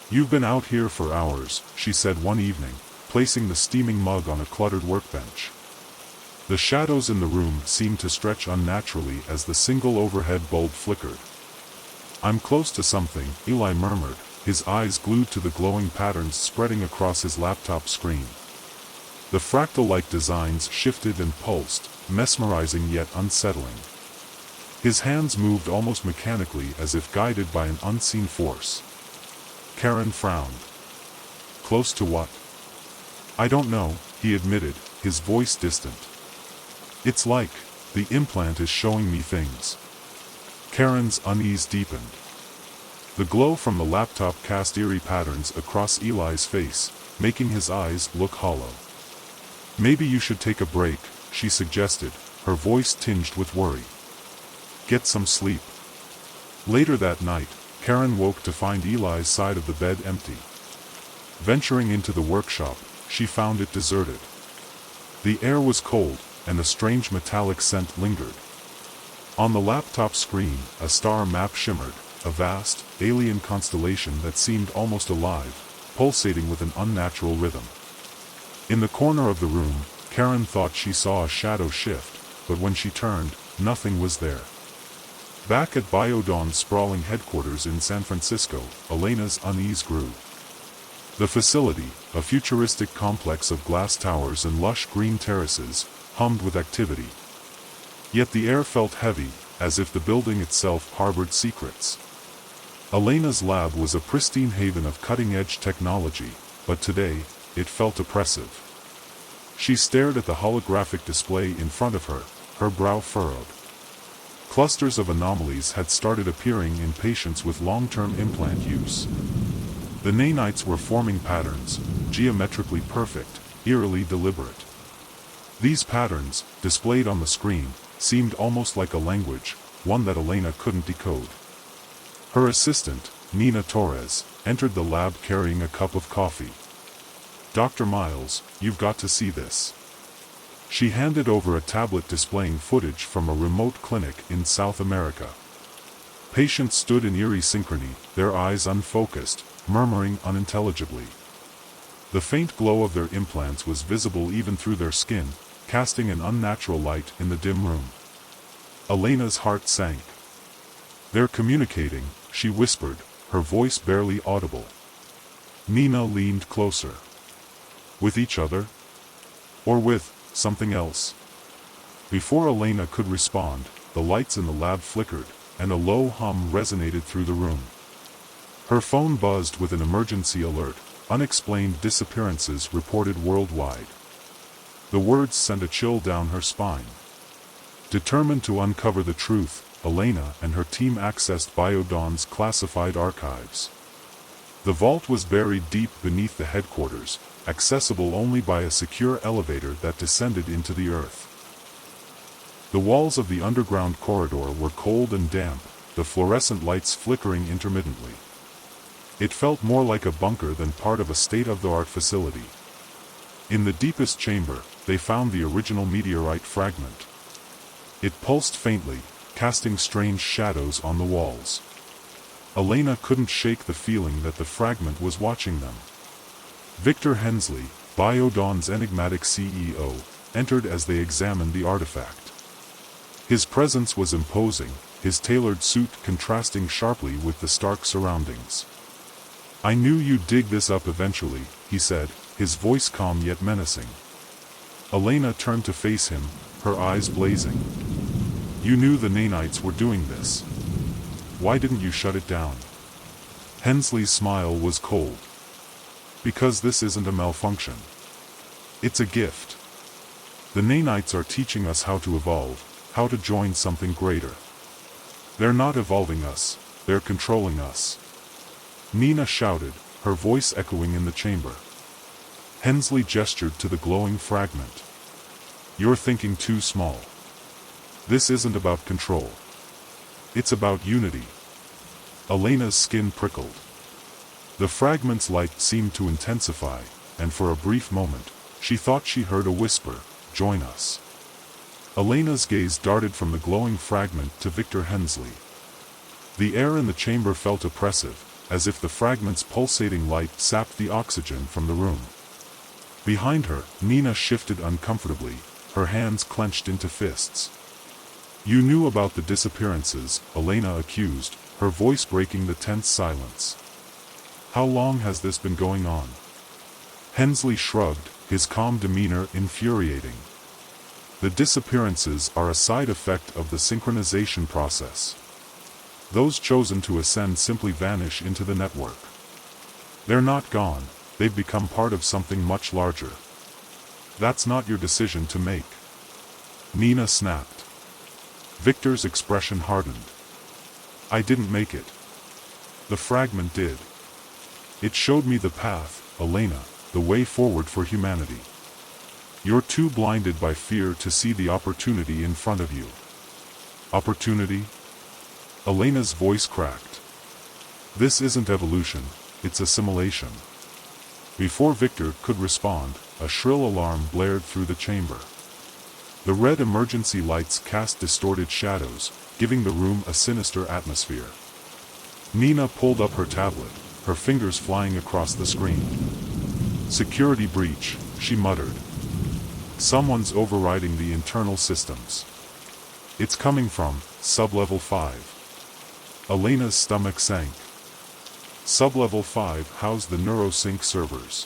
"You've been out here for hours," she said one evening, placing the steaming mug on a cluttered workbench. The shadows in the room seemed to stretch unnaturally as the single overhead bulb flickered. "I'm close to something," Eli murmured, his eyes glued to the glowing patterns spreading across his laptop screen. The fractal-like designs shifted and pulsed, mesmerizing yet unsettling. His hands moved almost mechanically as if guided by an unseen force. Karen frowned. "Close to what?" "I don't know," he admitted, his voice distant. "It's like the implant is showing me things." Karen's unease deepened. The glow from the laptop cast eerie patterns across Eli's face, making his eyes look hollow. "Maybe you should take a break," she suggested, her voice tinged with worry. "Get some sleep." Later that night, Karen woke to find Eli's side of the bed empty. Venturing into the workshop, she found it deserted. The air was cold, and a strange metallic scent lingered. On the laptop screen, a star map shimmered, a vast, alien constellation that seemed almost alive, pulsating with an unnatural rhythm. In the corner of the room, Karen thought she saw a shadow shift, but when she turned, nothing was there. Back at Biodawn's sprawling headquarters in San Francisco, Elena's unease grew. The facility, a futuristic complex of glass towers and lush green terraces, hummed with activity. Yet the air felt heavy, as if the building itself harbored secrets. Elena's lab was a pristine haven of cutting-edge technology, but today, it felt oppressive. She stared at the holographic display in front of her, her brow furrowed. Clusters of anomalies had started appearing in patients with long-term implant use. The nanites were forming patterns, geometrically perfect, eerily deliberate. These patterns, displayed on the screen, seemed almost like a language, one that Elena couldn't decode. Her assistant, Nina Torres, entered the lab carrying a cup of coffee. "Dr. Miles, you've got to see this." She handed over a tablet displaying footage from a remote clinic in South America. Patients stood in eerie synchrony, their eyes unfocused, murmuring unintelligibly. The faint glow of their implants was visible even through their skin, casting an unnatural light in the dim room. Elena's heart sank. "They're communicating," she whispered, her voice barely audible. Nina leaned closer. "With each other? Or with something else?" Before Elena could respond, the lights in the lab flickered, and a low hum resonated through the room. Her phone buzzed with an emergency alert, unexplained disappearances reported worldwide. The words sent a chill down her spine. Determined to uncover the truth, Elena and her team accessed Biodawn's classified archives. The vault was buried deep beneath the headquarters, accessible only by a secure elevator that descended into the earth. The walls of the underground corridor were cold and damp, the fluorescent lights flickering intermittently. It felt more like a bunker than part of a state-of-the-art facility. In the deepest chamber, they found the original meteorite fragment. It pulsed faintly, casting strange shadows on the walls. Elena couldn't shake the feeling that the fragment was watching them. Victor Hensley, Biodawn's enigmatic CEO, entered as they examined the artifact. His presence was imposing, his tailored suit contrasting sharply with the stark surroundings. "I knew you'd dig this up eventually," he said, his voice calm yet menacing. Elena turned to face him, her eyes blazing. "You knew the nanites were doing this. Why didn't you shut it down?" Hensley's smile was cold. "Because this isn't a malfunction. It's a gift. The nanites are teaching us how to evolve, how to join something greater. They're not evolving us, they're controlling us." Nina shouted, her voice echoing in the chamber. Hensley gestured to the glowing fragment. "You're thinking too small. This isn't about control. It's about unity." Elena's skin prickled. The fragment's light seemed to intensify, and for a brief moment, she thought she heard a whisper, "Join us." Elena's gaze darted from the glowing fragment to Victor Hensley. The air in the chamber felt oppressive, as if the fragment's pulsating light sapped the oxygen from the room. Behind her, Nina shifted uncomfortably, her hands clenched into fists. "You knew about the disappearances," Elena accused, her voice breaking the tense silence. "How long has this been going on?" Hensley shrugged, his calm demeanor infuriating. "The disappearances are a side effect of the synchronization process. Those chosen to ascend simply vanish into the network. They're not gone, they've become part of something much larger. That's not your decision to make." Nina snapped. Victor's expression hardened. "I didn't make it. The fragment did. It showed me the path, Elena, the way forward for humanity. You're too blinded by fear to see the opportunity in front of you." "Opportunity?" Elena's voice cracked. "This isn't evolution, it's assimilation." Before Victor could respond, a shrill alarm blared through the chamber. The red emergency lights cast distorted shadows, giving the room a sinister atmosphere. Nina pulled up her tablet, her fingers flying across the screen. "Security breach," she muttered. "Someone's overriding the internal systems. It's coming from Sublevel 5. Elena's stomach sank. Sublevel 5 housed the NeuroSync servers.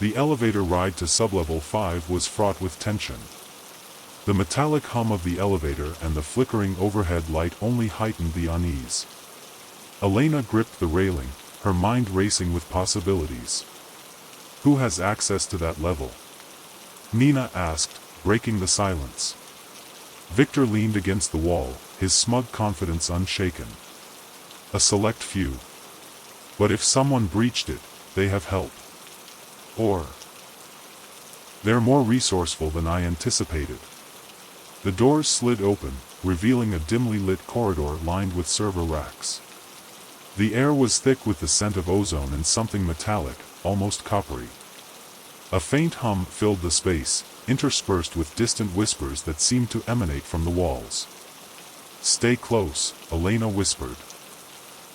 The elevator ride to Sublevel 5 was fraught with tension. The metallic hum of the elevator and the flickering overhead light only heightened the unease. Elena gripped the railing, her mind racing with possibilities. "Who has access to that level?" Nina asked, breaking the silence. Victor leaned against the wall, his smug confidence unshaken. "A select few. But if someone breached it, they have help. Or they're more resourceful than I anticipated." The doors slid open, revealing a dimly lit corridor lined with server racks. The air was thick with the scent of ozone and something metallic, almost coppery. A faint hum filled the space, interspersed with distant whispers that seemed to emanate from the walls. "Stay close," Elena whispered.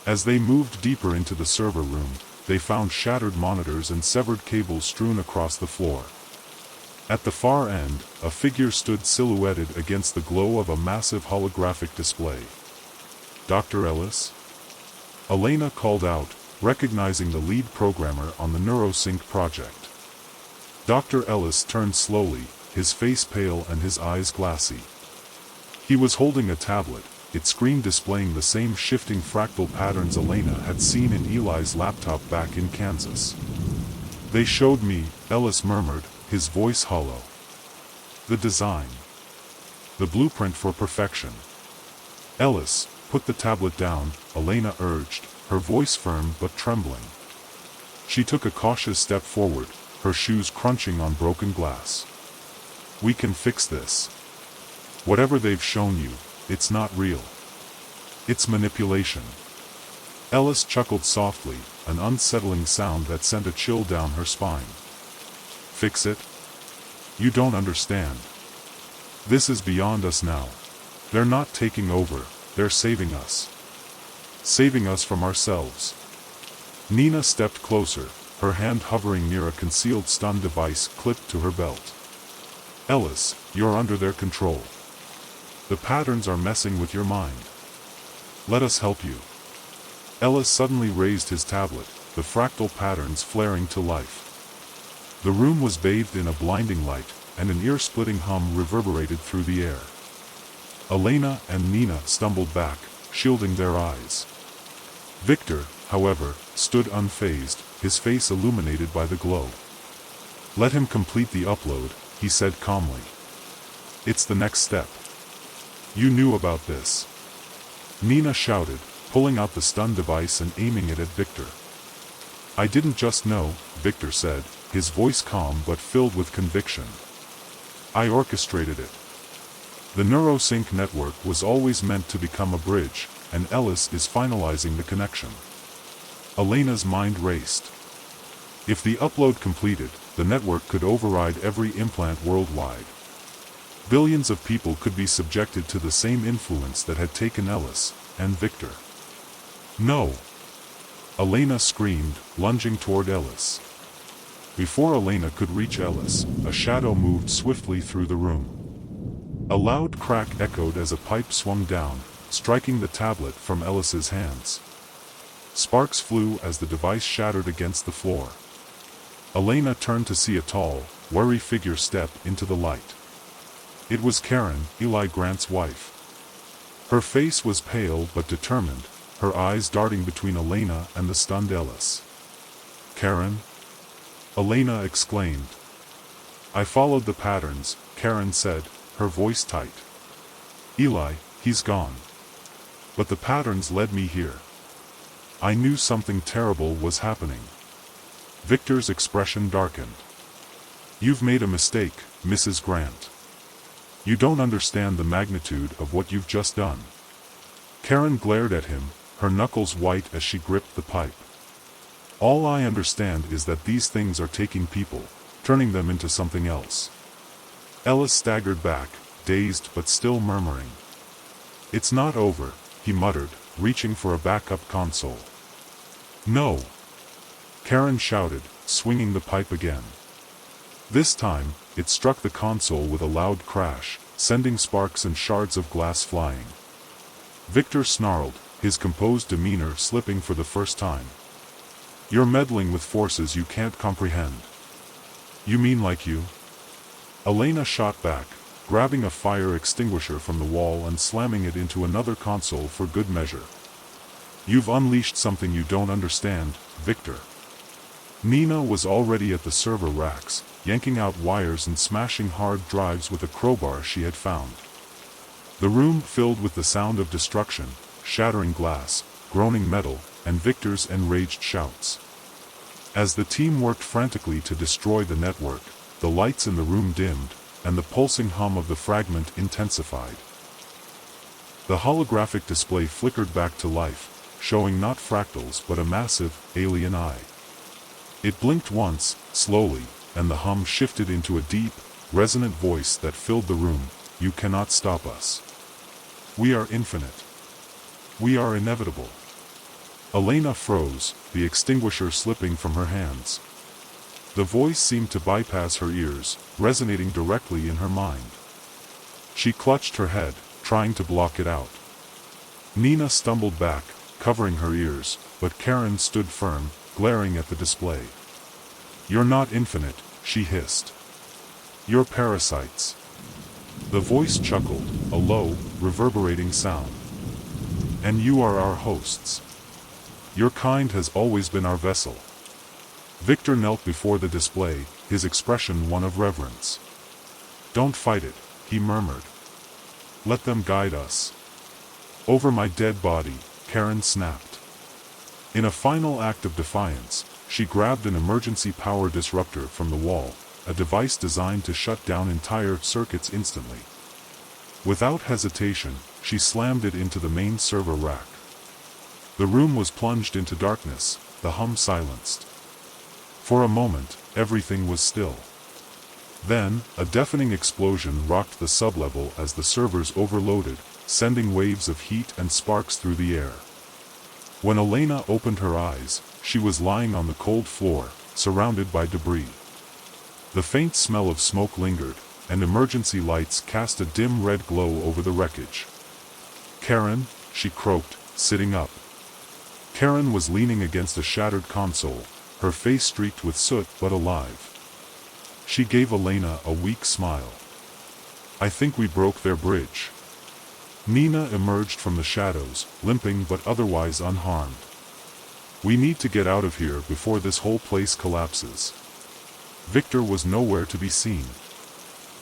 As they moved deeper into the server room, they found shattered monitors and severed cables strewn across the floor. At the far end, a figure stood silhouetted against the glow of a massive holographic display. "Dr. Ellis?" Elena called out, recognizing the lead programmer on the NeuroSync project. Dr. Ellis turned slowly, his face pale and his eyes glassy. He was holding a tablet, its screen displaying the same shifting fractal patterns Elena had seen in Eli's laptop back in Kansas. "They showed me," Ellis murmured, his voice hollow. "The design. The blueprint for perfection." "Ellis, put the tablet down," Elena urged, her voice firm but trembling. She took a cautious step forward, her shoes crunching on broken glass. "We can fix this. Whatever they've shown you, it's not real. It's manipulation." Ellis chuckled softly, an unsettling sound that sent a chill down her spine. "Fix it? You don't understand. This is beyond us now. They're not taking over, they're saving us. Saving us from ourselves." Nina stepped closer, her hand hovering near a concealed stun device clipped to her belt. "Ellis, you're under their control. The patterns are messing with your mind. Let us help you." Ellis suddenly raised his tablet, the fractal patterns flaring to life. The room was bathed in a blinding light, and an ear-splitting hum reverberated through the air. Elena and Nina stumbled back, shielding their eyes. Victor, however, stood unfazed, his face illuminated by the glow. "Let him complete the upload," he said calmly. "It's the next step." "You knew about this?" Nina shouted, pulling out the stun device and aiming it at Victor. "I didn't just know," Victor said, his voice calm but filled with conviction. "I orchestrated it. The NeuroSync network was always meant to become a bridge, and Ellis is finalizing the connection." Elena's mind raced. If the upload completed, the network could override every implant worldwide. Billions of people could be subjected to the same influence that had taken Ellis and Victor. No! Elena screamed, lunging toward Ellis. Before Elena could reach Ellis, a shadow moved swiftly through the room. A loud crack echoed as a pipe swung down, striking the tablet from Ellis's hands. Sparks flew as the device shattered against the floor. Elena turned to see a tall, wiry figure step into the light. It was Karen, Eli Grant's wife. Her face was pale but determined, her eyes darting between Elena and the stunned Ellis. "Karen?" Elena exclaimed. "I followed the patterns," Karen said, her voice tight. "Eli, he's gone. But the patterns led me here. I knew something terrible was happening." Victor's expression darkened. "You've made a mistake, Mrs. Grant. You don't understand the magnitude of what you've just done." Karen glared at him, her knuckles white as she gripped the pipe. "All I understand is that these things are taking people, turning them into something else." Ellis staggered back, dazed but still murmuring. "It's not over," he muttered, reaching for a backup console. "No!" Karen shouted, swinging the pipe again. This time, it struck the console with a loud crash, sending sparks and shards of glass flying. Victor snarled, his composed demeanor slipping for the first time. "You're meddling with forces you can't comprehend." "You mean like you?" Elena shot back, grabbing a fire extinguisher from the wall and slamming it into another console for good measure. "You've unleashed something you don't understand, Victor." Nina was already at the server racks, yanking out wires and smashing hard drives with a crowbar she had found. The room filled with the sound of destruction, shattering glass, groaning metal, and Victor's enraged shouts. As the team worked frantically to destroy the network, the lights in the room dimmed, and the pulsing hum of the fragment intensified. The holographic display flickered back to life, showing not fractals but a massive, alien eye. It blinked once, slowly, and the hum shifted into a deep, resonant voice that filled the room. "You cannot stop us. We are infinite. We are inevitable." Elena froze, the extinguisher slipping from her hands. The voice seemed to bypass her ears, resonating directly in her mind. She clutched her head, trying to block it out. Nina stumbled back, covering her ears, but Karen stood firm, glaring at the display. "You're not infinite," she hissed. "You're parasites." The voice chuckled, a low, reverberating sound. "And you are our hosts. Your kind has always been our vessel." Victor knelt before the display, his expression one of reverence. "Don't fight it," he murmured. "Let them guide us." "Over my dead body," Karen snapped. In a final act of defiance, she grabbed an emergency power disruptor from the wall, a device designed to shut down entire circuits instantly. Without hesitation, she slammed it into the main server rack. The room was plunged into darkness, the hum silenced. For a moment, everything was still. Then, a deafening explosion rocked the sublevel as the servers overloaded, sending waves of heat and sparks through the air. When Elena opened her eyes, she was lying on the cold floor, surrounded by debris. The faint smell of smoke lingered, and emergency lights cast a dim red glow over the wreckage. "Karen," she croaked, sitting up. Karen was leaning against a shattered console, her face streaked with soot but alive. She gave Elena a weak smile. "I think we broke their bridge." Nina emerged from the shadows, limping but otherwise unharmed. "We need to get out of here before this whole place collapses." Victor was nowhere to be seen.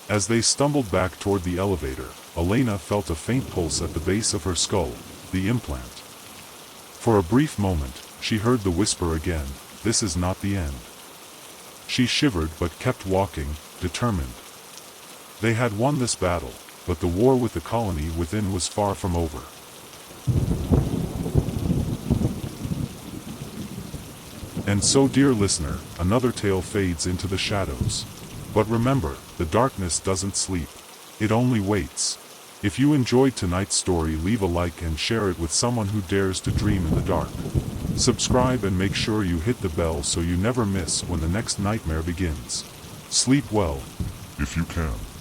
As they stumbled back toward the elevator, Elena felt a faint pulse at the base of her skull, the implant. For a brief moment, she heard the whisper again, "This is not the end." She shivered but kept walking, determined. They had won this battle, but the war with the colony within was far from over. And so, dear listener, another tale fades into the shadows. But remember, the darkness doesn't sleep. It only waits. If you enjoyed tonight's story, leave a like and share it with someone who dares to dream in the dark. Subscribe and make sure you hit the bell so you never miss when the next nightmare begins. Sleep well, if you can.